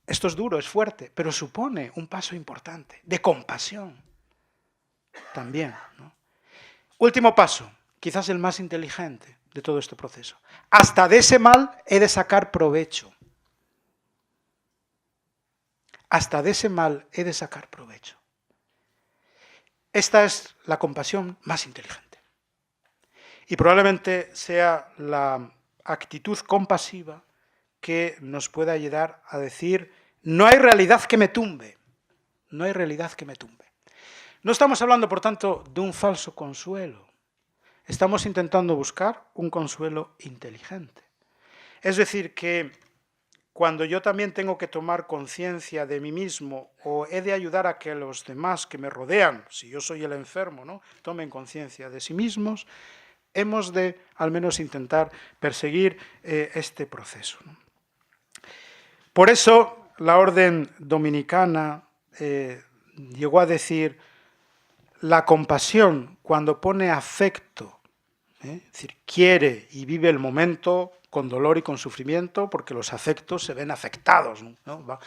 Esto es duro, es fuerte, pero supone un paso importante, de compasión también, ¿no? Último paso, quizás el más inteligente de todo este proceso. Hasta de ese mal he de sacar provecho. Hasta de ese mal he de sacar provecho. Esta es la compasión más inteligente. Y probablemente sea la actitud compasiva que nos pueda ayudar a decir, no hay realidad que me tumbe, no hay realidad que me tumbe. No estamos hablando, por tanto, de un falso consuelo. Estamos intentando buscar un consuelo inteligente. Es decir, que cuando yo también tengo que tomar conciencia de mí mismo o he de ayudar a que los demás que me rodean, si yo soy el enfermo, ¿no?, tomen conciencia de sí mismos, hemos de al menos intentar perseguir este proceso, ¿no? Por eso la orden dominicana llegó a decir, la compasión cuando pone afecto, es decir, quiere y vive el momento con dolor y con sufrimiento, porque los afectos se ven afectados, ¿no?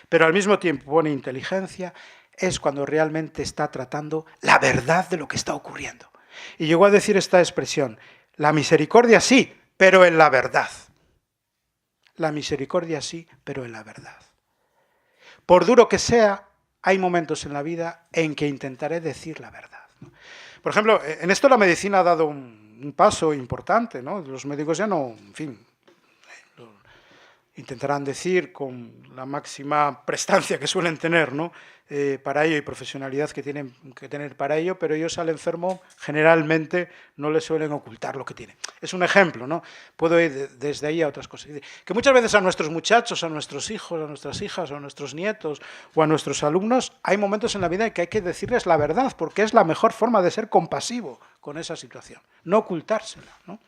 Pero al mismo tiempo pone inteligencia, es cuando realmente está tratando la verdad de lo que está ocurriendo. Y llegó a decir esta expresión, la misericordia sí, pero en la verdad. La misericordia sí, pero en la verdad. Por duro que sea, hay momentos en la vida en que intentaré decir la verdad, ¿no? Por ejemplo, en esto la medicina ha dado un paso importante, ¿no? Los médicos ya no, en fin, intentarán decir con la máxima prestancia que suelen tener, ¿no?, para ello y profesionalidad que tienen que tener para ello, pero ellos al enfermo generalmente no le suelen ocultar lo que tiene. Es un ejemplo, ¿no? Puedo ir desde ahí a otras cosas. Que muchas veces a nuestros muchachos, a nuestros hijos, a nuestras hijas, a nuestros nietos o a nuestros alumnos, hay momentos en la vida en que hay que decirles la verdad, porque es la mejor forma de ser compasivo con esa situación, no ocultársela, ¿no?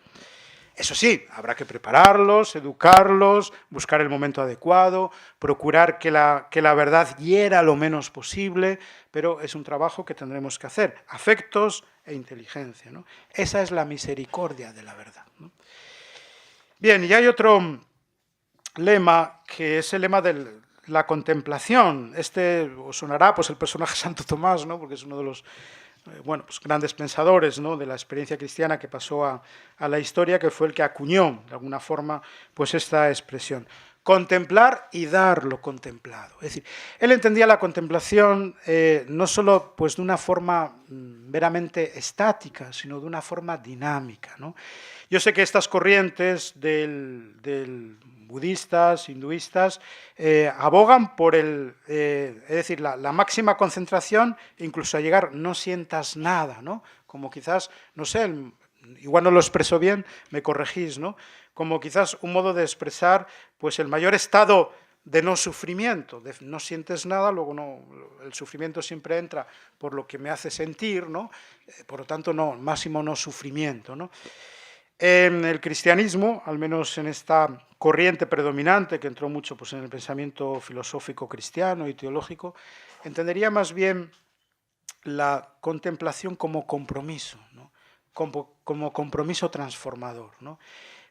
Eso sí, habrá que prepararlos, educarlos, buscar el momento adecuado, procurar que la verdad hiera lo menos posible, pero es un trabajo que tendremos que hacer, afectos e inteligencia, ¿no? Esa es la misericordia de la verdad, ¿no? Bien, y hay otro lema, que es el lema de la contemplación. Este os sonará pues, el personaje Santo Tomás, ¿no?, porque es uno de los pues, grandes pensadores, ¿no?, de la experiencia cristiana que pasó a la historia, que fue el que acuñó, de alguna forma, pues esta expresión. Contemplar y dar lo contemplado. Es decir, él entendía la contemplación no solo pues, de una forma meramente estática, sino de una forma dinámica, ¿no? Yo sé que estas corrientes del budistas, hinduistas, abogan por es decir, la máxima concentración, incluso a llegar, no sientas nada, ¿no? Como quizás, no sé, igual no lo expreso bien, me corregís, ¿no? Como quizás un modo de expresar pues, el mayor estado de no sufrimiento, de no sientes nada, luego no, el sufrimiento siempre entra por lo que me hace sentir, ¿no? Por lo tanto, no, máximo no sufrimiento, ¿no? En el cristianismo, al menos en esta corriente predominante que entró mucho pues, en el pensamiento filosófico cristiano y teológico, entendería más bien la contemplación como compromiso, ¿no? como compromiso transformador, ¿no?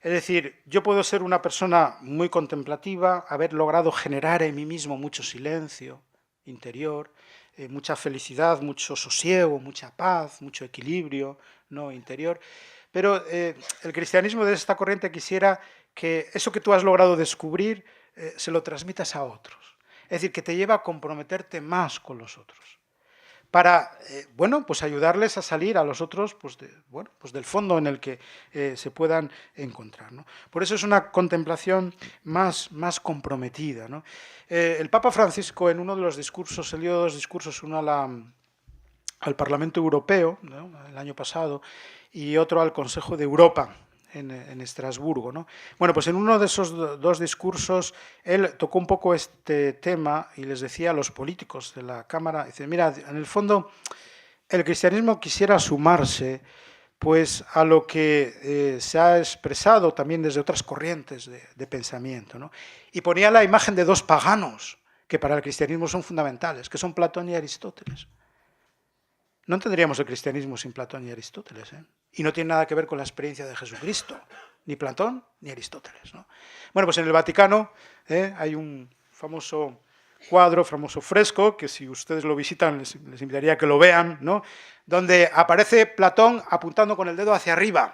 Es decir, yo puedo ser una persona muy contemplativa, haber logrado generar en mí mismo mucho silencio interior, mucha felicidad, mucho sosiego, mucha paz, mucho equilibrio, ¿no?, interior. Pero el cristianismo de esta corriente quisiera que eso que tú has logrado descubrir se lo transmitas a otros. Es decir, que te lleva a comprometerte más con los otros, para bueno, pues ayudarles a salir a los otros pues del fondo en el que se puedan encontrar, ¿no? Por eso es una contemplación más comprometida, ¿no? El Papa Francisco, en uno de los discursos, él dio dos discursos, uno al Parlamento Europeo, ¿no?, el año pasado, y otro al Consejo de Europa, en Estrasburgo, ¿no? Bueno, pues en uno de esos dos discursos él tocó un poco este tema y les decía a los políticos de la Cámara, dice, mira, en el fondo el cristianismo quisiera sumarse pues a lo que se ha expresado también desde otras corrientes de pensamiento, ¿no? Y ponía la imagen de dos paganos que para el cristianismo son fundamentales, que son Platón y Aristóteles. No entenderíamos el cristianismo sin Platón y Aristóteles, ¿eh? Y no tiene nada que ver con la experiencia de Jesucristo, ni Platón ni Aristóteles, ¿no? Bueno, pues en el Vaticano hay un famoso cuadro, famoso fresco, que si ustedes lo visitan les invitaría a que lo vean, ¿no?, donde aparece Platón apuntando con el dedo hacia arriba,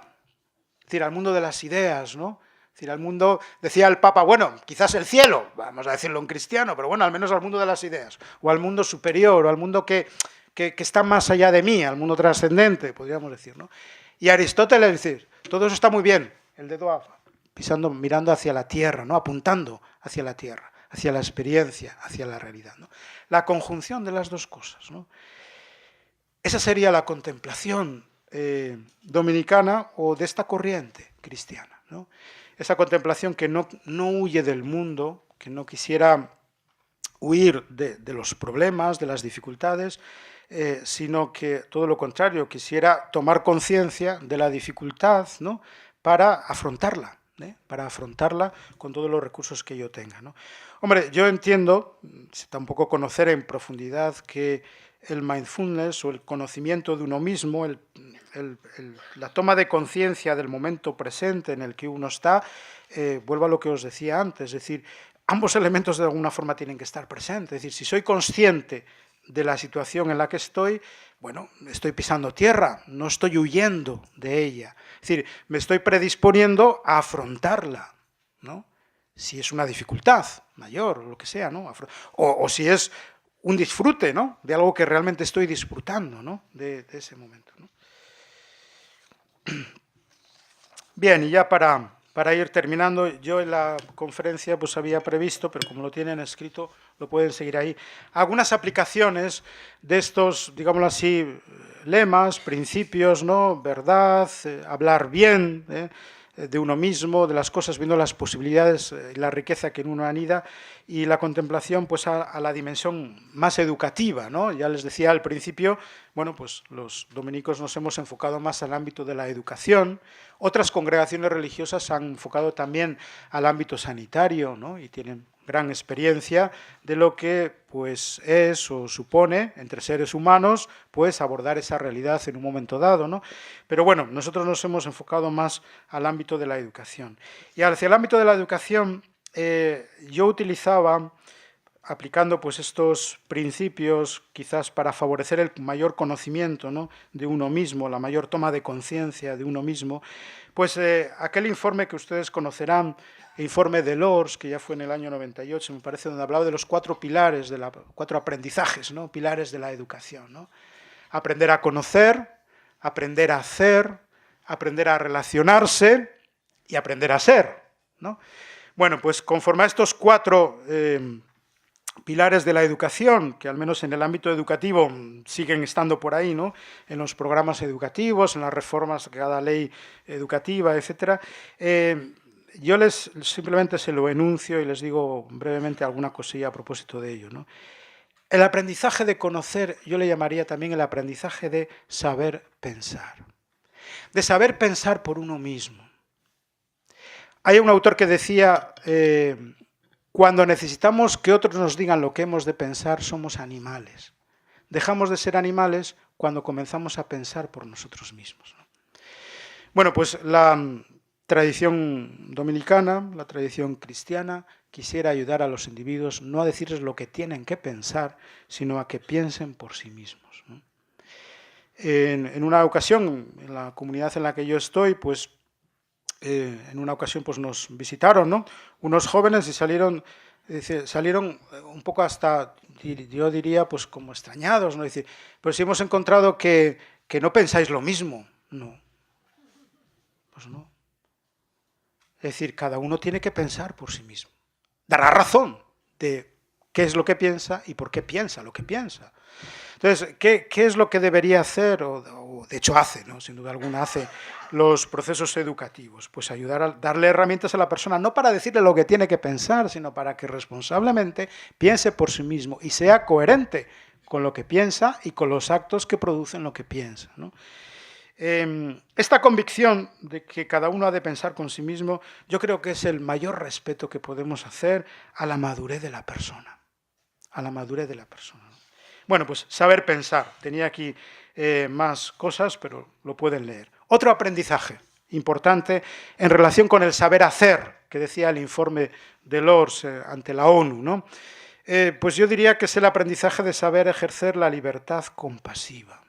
es decir, al mundo de las ideas, ¿no? Es decir, al mundo, decía el Papa, bueno, quizás el cielo, vamos a decirlo en cristiano, pero bueno, al menos al mundo de las ideas, o al mundo superior, o al mundo que está más allá de mí, al mundo trascendente, podríamos decir, ¿no? Y Aristóteles dice, todo eso está muy bien, el dedo pisando, mirando hacia la tierra, ¿no?, apuntando hacia la tierra, hacia la experiencia, hacia la realidad, ¿no? La conjunción de las dos cosas, ¿no? Esa sería la contemplación dominicana o de esta corriente cristiana, ¿no? Esa contemplación que no huye del mundo, que no quisiera huir de los problemas, de las dificultades, sino que todo lo contrario, quisiera tomar conciencia de la dificultad, ¿no?, para afrontarla con todos los recursos que yo tenga, ¿no? Hombre, yo entiendo, sin tampoco conocer en profundidad, que el mindfulness o el conocimiento de uno mismo, la toma de conciencia del momento presente en el que uno está, vuelvo a lo que os decía antes, es decir, ambos elementos de alguna forma tienen que estar presentes. Es decir, si soy consciente de la situación en la que estoy, bueno, estoy pisando tierra, no estoy huyendo de ella. Es decir, me estoy predisponiendo a afrontarla, ¿no? Si es una dificultad mayor o lo que sea, ¿no? O si es un disfrute, ¿no?, de algo que realmente estoy disfrutando, ¿no?, de ese momento, ¿no? Bien, y ya para ir terminando, yo en la conferencia pues había previsto, pero como lo tienen escrito, lo pueden seguir ahí, algunas aplicaciones de estos, digámoslo así, lemas, principios, ¿no?, verdad, hablar bien de uno mismo, de las cosas, viendo las posibilidades y la riqueza que en uno anida, y la contemplación pues a la dimensión más educativa, ¿no? Ya les decía al principio, bueno, pues los dominicos nos hemos enfocado más al ámbito de la educación, otras congregaciones religiosas han enfocado también al ámbito sanitario, ¿no?, y tienen gran experiencia de lo que pues es o supone entre seres humanos pues abordar esa realidad en un momento dado, ¿no? Pero bueno, nosotros nos hemos enfocado más al ámbito de la educación. Y hacia el ámbito de la educación yo utilizaba, aplicando pues estos principios quizás para favorecer el mayor conocimiento, ¿no?, de uno mismo, la mayor toma de conciencia de uno mismo, pues aquel informe que ustedes conocerán, el informe de Lors, que ya fue en el año 98, me parece, donde hablaba de los 4 pilares, cuatro aprendizajes, ¿no?, pilares de la educación, ¿no? Aprender a conocer, aprender a hacer, aprender a relacionarse y aprender a ser, ¿no? Bueno, pues conforme a estos 4 pilares de la educación, que al menos en el ámbito educativo siguen estando por ahí, ¿no?, en los programas educativos, en las reformas de cada ley educativa, etcétera, yo simplemente se lo enuncio y les digo brevemente alguna cosilla a propósito de ello, ¿no? El aprendizaje de conocer, yo le llamaría también el aprendizaje de saber pensar. De saber pensar por uno mismo. Hay un autor que decía, cuando necesitamos que otros nos digan lo que hemos de pensar, somos animales. Dejamos de ser animales cuando comenzamos a pensar por nosotros mismos, ¿no? Bueno, pues la tradición dominicana, la tradición cristiana, quisiera ayudar a los individuos no a decirles lo que tienen que pensar, sino a que piensen por sí mismos, ¿no? En una ocasión, en la comunidad en la que yo estoy, pues en una ocasión pues nos visitaron, ¿no?, unos jóvenes y salieron un poco hasta, yo diría, pues como extrañados, ¿no? Decir, pues si hemos encontrado que no pensáis lo mismo. No, pues no. Es decir, cada uno tiene que pensar por sí mismo. Dará razón de qué es lo que piensa y por qué piensa lo que piensa. Entonces, ¿qué es lo que debería hacer, o de hecho hace, ¿no?, sin duda alguna hace los procesos educativos? Pues ayudar a darle herramientas a la persona, no para decirle lo que tiene que pensar, sino para que responsablemente piense por sí mismo y sea coherente con lo que piensa y con los actos que producen lo que piensa, ¿no? Esta convicción de que cada uno ha de pensar con sí mismo, yo creo que es el mayor respeto que podemos hacer a la madurez de la persona. A la madurez de la persona. Bueno, pues saber pensar. Tenía aquí más cosas, pero lo pueden leer. Otro aprendizaje importante en relación con el saber hacer, que decía el informe de Lors ante la ONU, ¿no? Pues yo diría que es el aprendizaje de saber ejercer la libertad compasiva.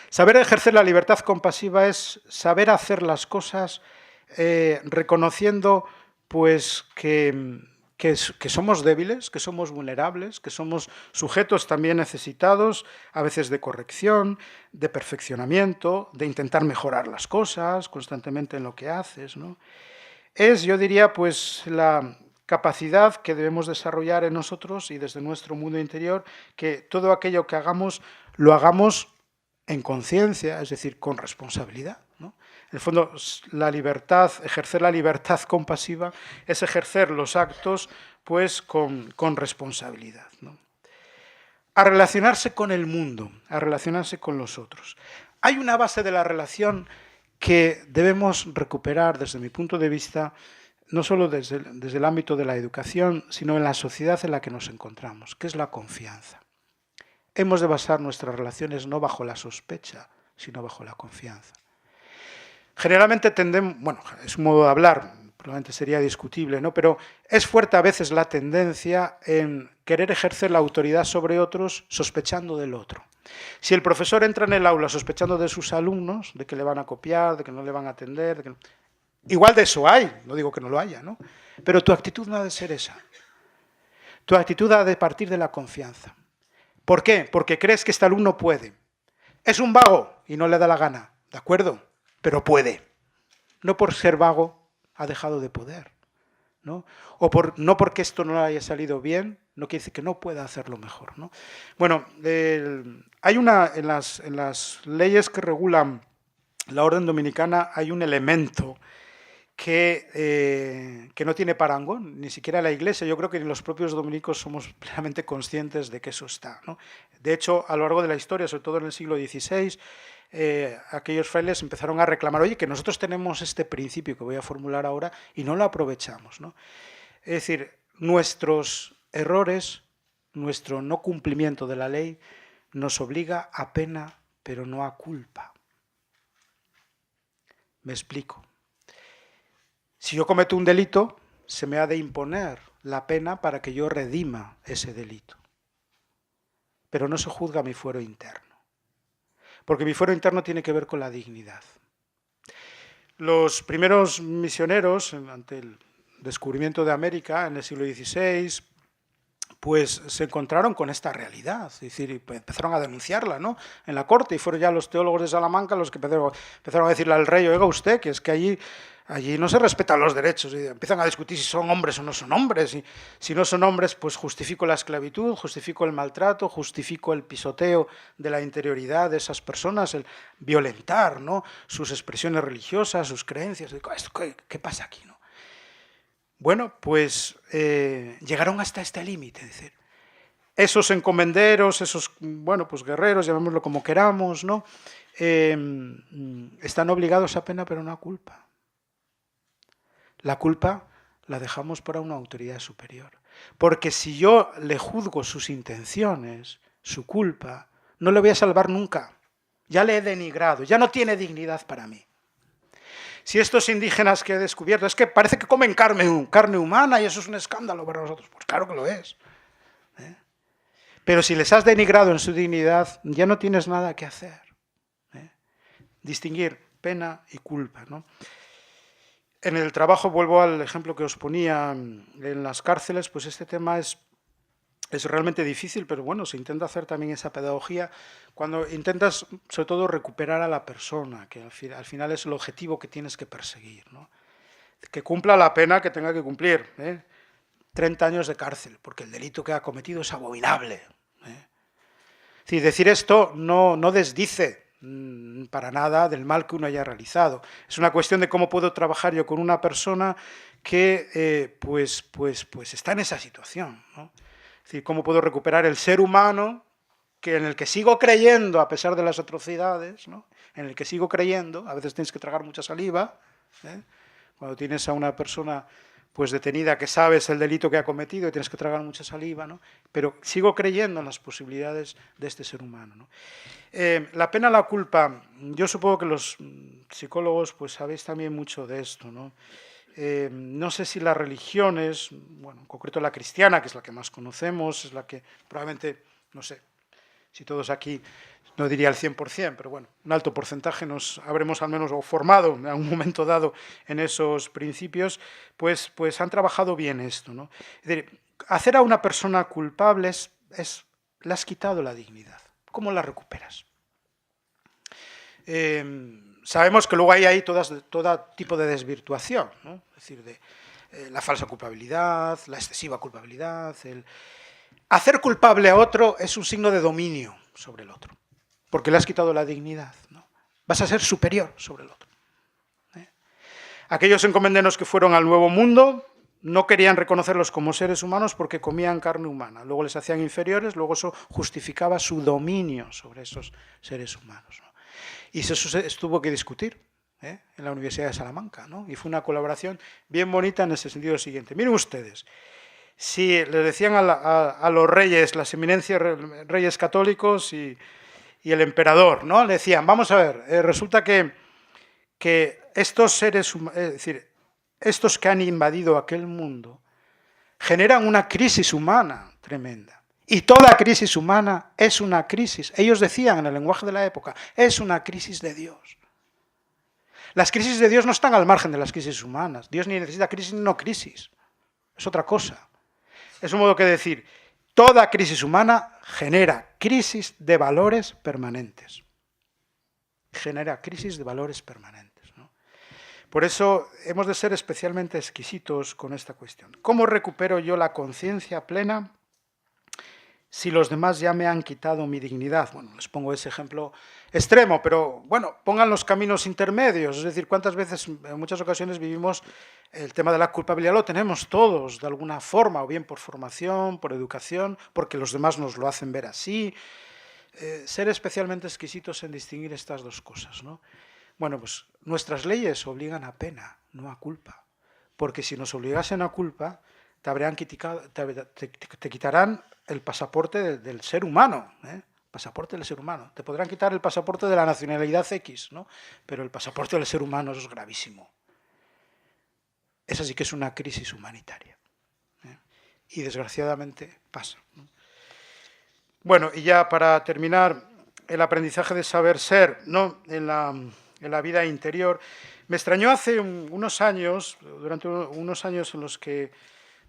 Saber ejercer la libertad compasiva es saber hacer las cosas reconociendo pues que somos débiles, que somos vulnerables, que somos sujetos también necesitados, a veces de corrección, de perfeccionamiento, de intentar mejorar las cosas constantemente en lo que haces, ¿no? Es, yo diría, pues la capacidad que debemos desarrollar en nosotros y desde nuestro mundo interior, que todo aquello que hagamos, lo hagamos en conciencia, es decir, con responsabilidad, ¿no? En el fondo, la libertad, ejercer la libertad compasiva es ejercer los actos pues con responsabilidad, ¿no? A relacionarse con el mundo, a relacionarse con los otros. Hay una base de la relación que debemos recuperar desde mi punto de vista, no solo desde el ámbito de la educación, sino en la sociedad en la que nos encontramos, que es la confianza. Hemos de basar nuestras relaciones no bajo la sospecha, sino bajo la confianza. Generalmente tendemos, bueno, es un modo de hablar, probablemente sería discutible, ¿no?, pero es fuerte a veces la tendencia en querer ejercer la autoridad sobre otros sospechando del otro. Si el profesor entra en el aula sospechando de sus alumnos, de que le van a copiar, de que no le van a atender, de que no... igual de eso hay, no digo que no lo haya, ¿no?, pero tu actitud no ha de ser esa. Tu actitud ha de partir de la confianza. ¿Por qué? Porque crees que este alumno puede. Es un vago y no le da la gana, ¿de acuerdo? Pero puede. No por ser vago ha dejado de poder, ¿no? No porque esto no le haya salido bien, no quiere decir que no pueda hacerlo mejor, ¿no? Bueno, hay en las leyes que regulan la orden dominicana hay un elemento que no tiene parangón, ni siquiera la Iglesia. Yo creo que ni los propios dominicos somos plenamente conscientes de que eso está, ¿no? De hecho, a lo largo de la historia, sobre todo en el siglo XVI, aquellos frailes empezaron a reclamar, oye, que nosotros tenemos este principio que voy a formular ahora y no lo aprovechamos, ¿no? Es decir, nuestros errores, nuestro no cumplimiento de la ley nos obliga a pena, pero no a culpa. Me explico. Si yo cometo un delito, se me ha de imponer la pena para que yo redima ese delito. Pero no se juzga mi fuero interno, porque mi fuero interno tiene que ver con la dignidad. Los primeros misioneros, ante el descubrimiento de América en el siglo XVI, pues se encontraron con esta realidad, es decir, empezaron a denunciarla, ¿no?, en la corte, y fueron ya los teólogos de Salamanca los que empezaron a decirle al rey, oiga usted, que es que allí no se respetan los derechos, y empiezan a discutir si son hombres o no son hombres, y si no son hombres, pues justifico la esclavitud, justifico el maltrato, justifico el pisoteo de la interioridad de esas personas, el violentar, ¿no?, sus expresiones religiosas, sus creencias. ¿Qué pasa aquí, no? Bueno, pues llegaron hasta este límite, es decir, esos encomenderos, esos, bueno, pues guerreros, llamémoslo como queramos, ¿no?, están obligados a pena, pero no a culpa. La culpa la dejamos para una autoridad superior. Porque si yo le juzgo sus intenciones, su culpa, no le voy a salvar nunca. Ya le he denigrado, ya no tiene dignidad para mí. Si estos indígenas que he descubierto, es que parece que comen carne humana y eso es un escándalo para nosotros. Pues claro que lo es. Pero si les has denigrado en su dignidad, ya no tienes nada que hacer. Distinguir pena y culpa, ¿no? En el trabajo, vuelvo al ejemplo que os ponía en las cárceles, pues este tema es realmente difícil, pero bueno, se intenta hacer también esa pedagogía cuando intentas, sobre todo, recuperar a la persona, que al final es el objetivo que tienes que perseguir, ¿no? Que cumpla la pena que tenga que cumplir, 30 años de cárcel, porque el delito que ha cometido es abominable. Es decir, decir esto no desdice para nada del mal que uno haya realizado. Es una cuestión de cómo puedo trabajar yo con una persona que pues está en esa situación, ¿no? Es decir, cómo puedo recuperar el ser humano en el que sigo creyendo a pesar de las atrocidades, ¿no? En el que sigo creyendo, a veces tienes que tragar mucha saliva, cuando tienes a una persona pues detenida que sabes el delito que ha cometido y tienes que tragar mucha saliva, ¿no? Pero sigo creyendo en las posibilidades de este ser humano, ¿no? La pena, la culpa, yo supongo que los psicólogos pues sabéis también mucho de esto, ¿no? No sé si las religiones, bueno, en concreto la cristiana, que es la que más conocemos, es la que probablemente, no sé, si todos aquí, no diría el 100%, pero bueno, un alto porcentaje nos habremos al menos formado en algún momento dado en esos principios, pues han trabajado bien esto, ¿no? Es decir, hacer a una persona culpable le has quitado la dignidad. ¿Cómo la recuperas? Sabemos que luego hay ahí todo tipo de desvirtuación, ¿no? Es decir, de la falsa culpabilidad, la excesiva culpabilidad. Hacer culpable a otro es un signo de dominio sobre el otro, porque le has quitado la dignidad, ¿no? Vas a ser superior sobre el otro. Aquellos encomenderos que fueron al Nuevo Mundo no querían reconocerlos como seres humanos porque comían carne humana, luego les hacían inferiores, luego eso justificaba su dominio sobre esos seres humanos, ¿no? Y eso se tuvo que discutir en la Universidad de Salamanca, ¿no? Y fue una colaboración bien bonita en ese sentido siguiente. Miren ustedes, si le decían a los reyes, las eminencias reyes católicos y el emperador, ¿no? Le decían, vamos a ver, resulta que estos seres humanos, es decir, estos que han invadido aquel mundo, generan una crisis humana tremenda. Y toda crisis humana es una crisis, ellos decían en el lenguaje de la época, es una crisis de Dios. Las crisis de Dios no están al margen de las crisis humanas. Dios ni necesita crisis ni no crisis. Es otra cosa. Es un modo que decir, toda crisis humana genera crisis de valores permanentes. Genera crisis de valores permanentes, ¿no? Por eso hemos de ser especialmente exquisitos con esta cuestión. ¿Cómo recupero yo la conciencia plena si los demás ya me han quitado mi dignidad? Bueno, les pongo ese ejemplo extremo, pero bueno, pongan los caminos intermedios. Es decir, cuántas veces, en muchas ocasiones vivimos el tema de la culpabilidad, lo tenemos todos de alguna forma, o bien por formación, por educación, porque los demás nos lo hacen ver así. Ser especialmente exquisitos en distinguir estas dos cosas, ¿no? Bueno, pues nuestras leyes obligan a pena, no a culpa, porque si nos obligasen a culpa, te quitarán el pasaporte del ser humano, pasaporte del ser humano. Te podrán quitar el pasaporte de la nacionalidad X, ¿no? Pero el pasaporte del ser humano es gravísimo. Esa sí que es una crisis humanitaria. Y desgraciadamente pasa, ¿no? Bueno, y ya para terminar, el aprendizaje de saber ser, ¿no? en la vida interior. Me extrañó hace unos años, durante unos años en los que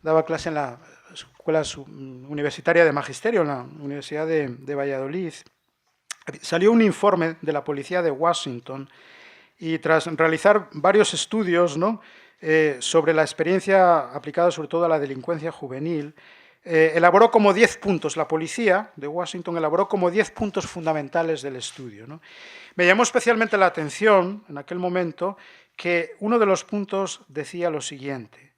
daba clase en la Escuela Universitaria de Magisterio, en la Universidad de Valladolid, salió un informe de la Policía de Washington y tras realizar varios estudios, ¿no? Sobre la experiencia aplicada sobre todo a la delincuencia juvenil, elaboró como 10 puntos, la policía de Washington elaboró como 10 puntos fundamentales del estudio, ¿no? Me llamó especialmente la atención en aquel momento que uno de los puntos decía lo siguiente: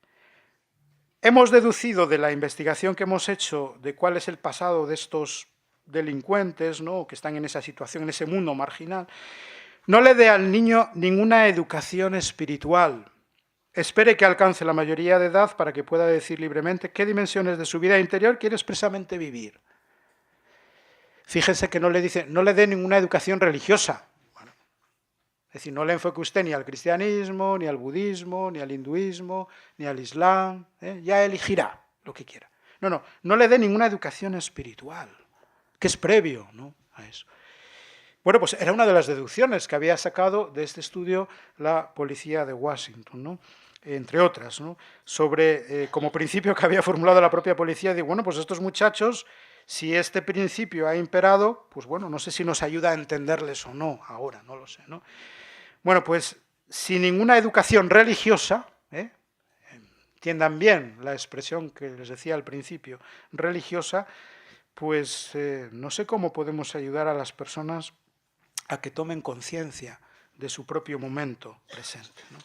hemos deducido de la investigación que hemos hecho de cuál es el pasado de estos delincuentes, ¿no? Que están en esa situación, en ese mundo marginal, no le dé al niño ninguna educación espiritual. Espere que alcance la mayoría de edad para que pueda decir libremente qué dimensiones de su vida interior quiere expresamente vivir. Fíjense que no le dé ninguna educación religiosa. Bueno, Es decir, no le enfoque usted ni al cristianismo, ni al budismo, ni al hinduismo, ni al islam, ya elegirá lo que quiera. No le dé ninguna educación espiritual, que es previo, ¿no?, a eso. Bueno, pues era una de las deducciones que había sacado de este estudio la policía de Washington, ¿no?, entre otras, ¿no?, sobre, como principio que había formulado la propia policía, digo, bueno, pues estos muchachos, si este principio ha imperado, pues bueno, no sé si nos ayuda a entenderles o no ahora, no lo sé, ¿no? Bueno, pues sin ninguna educación religiosa, entiendan bien la expresión que les decía al principio, religiosa, pues no sé cómo podemos ayudar a las personas a que tomen conciencia de su propio momento presente, ¿no?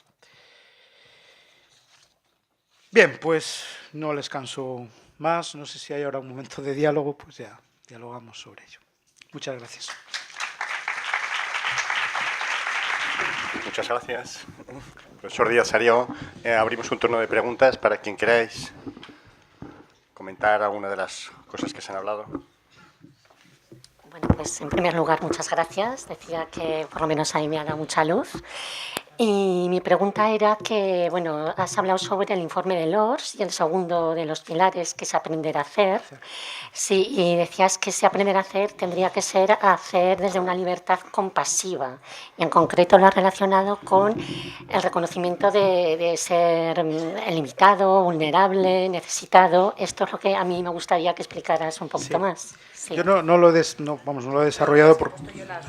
Bien, pues no les canso más, no sé si hay ahora un momento de diálogo, pues ya dialogamos sobre ello. Muchas gracias. Muchas gracias. Profesor Díaz Sariego, abrimos un turno de preguntas para quien queráis comentar alguna de las cosas que se han hablado. Bueno, pues en primer lugar, muchas gracias. Decía que por lo menos ahí me ha dado mucha luz. Y mi pregunta era que, bueno, has hablado sobre el informe de Lors y el segundo de los pilares, que es aprender a hacer. Sí, y decías que ese aprender a hacer tendría que ser hacer desde una libertad compasiva. Y en concreto lo has relacionado con el reconocimiento de ser limitado, vulnerable, necesitado. Esto es lo que a mí me gustaría que explicaras un poquito más. Sí. Yo no lo he desarrollado por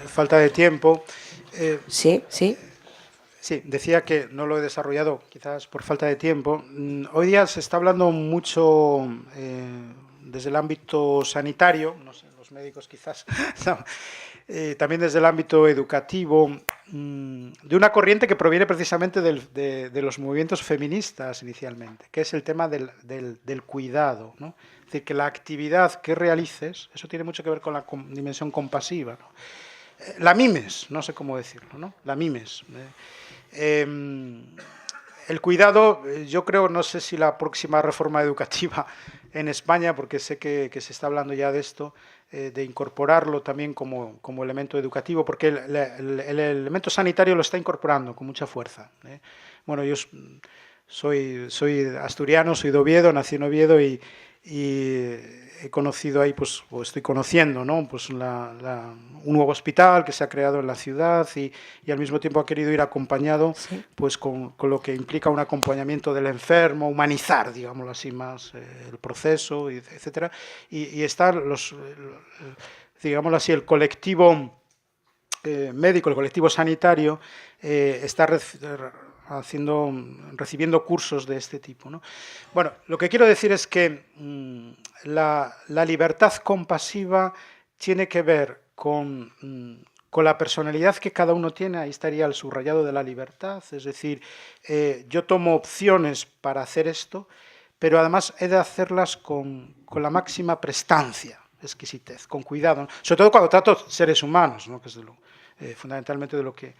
falta de tiempo. Sí. Sí, decía que no lo he desarrollado quizás por falta de tiempo. Hoy día se está hablando mucho desde el ámbito sanitario, no sé, los médicos quizás, no, también desde el ámbito educativo, de una corriente que proviene precisamente de los movimientos feministas inicialmente, que es el tema del cuidado, ¿no? Es decir, que la actividad que realices, eso tiene mucho que ver con la dimensión compasiva, ¿no? La mimes, no sé cómo decirlo, ¿no? La mimes. El cuidado, yo creo, no sé si la próxima reforma educativa en España, porque sé que se está hablando ya de esto, de incorporarlo también como elemento educativo, porque el elemento sanitario lo está incorporando con mucha fuerza. Bueno, yo soy asturiano, soy de Oviedo, nací en Oviedo y he conocido ahí, pues, o estoy conociendo, ¿no?, pues un nuevo hospital que se ha creado en la ciudad y al mismo tiempo ha querido ir acompañado, sí, pues con lo que implica un acompañamiento del enfermo, humanizar, digámoslo así, más el proceso, etcétera. Y están digámoslo así, el colectivo médico, el colectivo sanitario, está recibiendo cursos de este tipo, ¿no? Bueno, lo que quiero decir es que la libertad compasiva tiene que ver con la personalidad que cada uno tiene. Ahí estaría el subrayado de la libertad, es decir, yo tomo opciones para hacer esto, pero además he de hacerlas con la máxima prestancia, exquisitez, con cuidado, ¿no? Sobre todo cuando trato seres humanos, ¿no?, que es fundamentalmente de lo que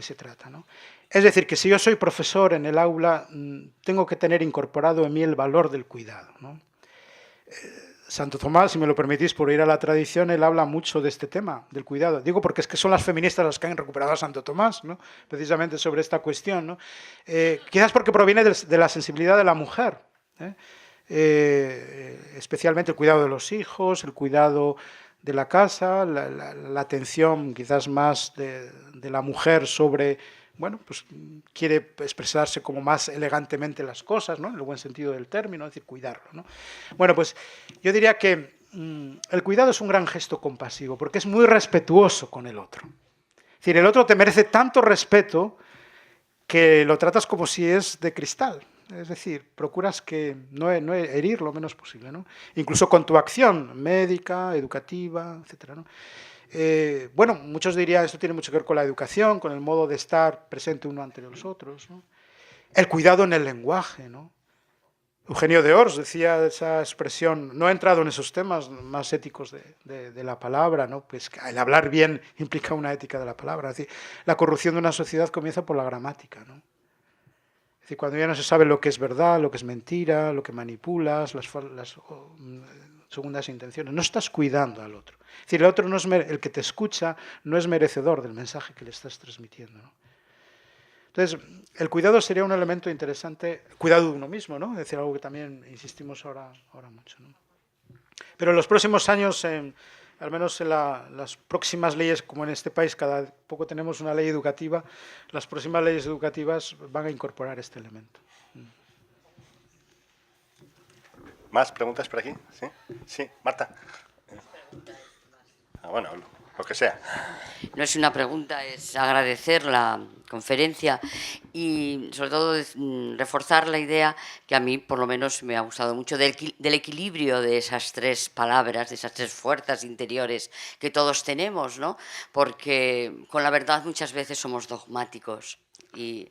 se trata, ¿no? Es decir, que si yo soy profesor en el aula, tengo que tener incorporado en mí el valor del cuidado, ¿no? Santo Tomás, si me lo permitís, por ir a la tradición, él habla mucho de este tema, del cuidado. Digo porque es que son las feministas las que han recuperado a Santo Tomás, ¿no?, precisamente sobre esta cuestión, ¿no? Quizás porque proviene de la sensibilidad de la mujer, especialmente el cuidado de los hijos, el cuidado de la casa, la atención quizás más de la mujer sobre, bueno, pues quiere expresarse como más elegantemente las cosas, ¿no?, en el buen sentido del término, es decir, cuidarlo, ¿no? Bueno, pues yo diría que el cuidado es un gran gesto compasivo, porque es muy respetuoso con el otro. Es decir, el otro te merece tanto respeto que lo tratas como si es de cristal. Es decir, procuras que no herir lo menos posible, ¿no? Incluso con tu acción médica, educativa, etcétera, ¿no? Bueno, muchos dirían esto tiene mucho que ver con la educación, con el modo de estar presente uno ante los otros, ¿no? El cuidado en el lenguaje, ¿no? Eugenio de Ors decía esa expresión, no he entrado en esos temas más éticos de la palabra, ¿no? Pues el hablar bien implica una ética de la palabra. Es decir, la corrupción de una sociedad comienza por la gramática, ¿no? Es decir, cuando ya no se sabe lo que es verdad, lo que es mentira, lo que manipulas, segundas intenciones, no estás cuidando al otro. Es decir, el otro no es el que te escucha no es merecedor del mensaje que le estás transmitiendo, ¿no? Entonces, el cuidado sería un elemento interesante, cuidado de uno mismo, ¿no? Es decir, algo que también insistimos ahora mucho, ¿no? Pero en los próximos años, al menos en las próximas leyes, como en este país cada poco tenemos una ley educativa, las próximas leyes educativas van a incorporar este elemento. ¿Más preguntas por aquí? Sí, sí, Marta. Bueno, lo que sea. No es una pregunta, es agradecer la conferencia y sobre todo reforzar la idea que a mí por lo menos me ha gustado mucho del equilibrio de esas tres palabras, de esas tres fuerzas interiores que todos tenemos, ¿no? Porque con la verdad muchas veces somos dogmáticos y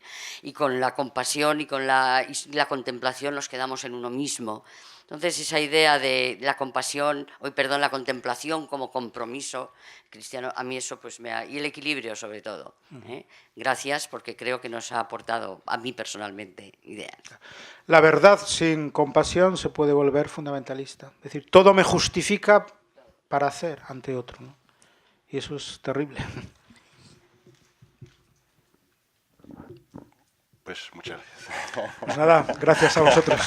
con la compasión y con la contemplación nos quedamos en uno mismo. Entonces, esa idea de la compasión, la contemplación como compromiso cristiano, a mí eso pues y el equilibrio sobre todo. Gracias, porque creo que nos ha aportado a mí personalmente ideas. La verdad sin compasión se puede volver fundamentalista. Es decir, todo me justifica para hacer ante otro, ¿no? Y eso es terrible. Pues muchas gracias. Pues nada, gracias a vosotros.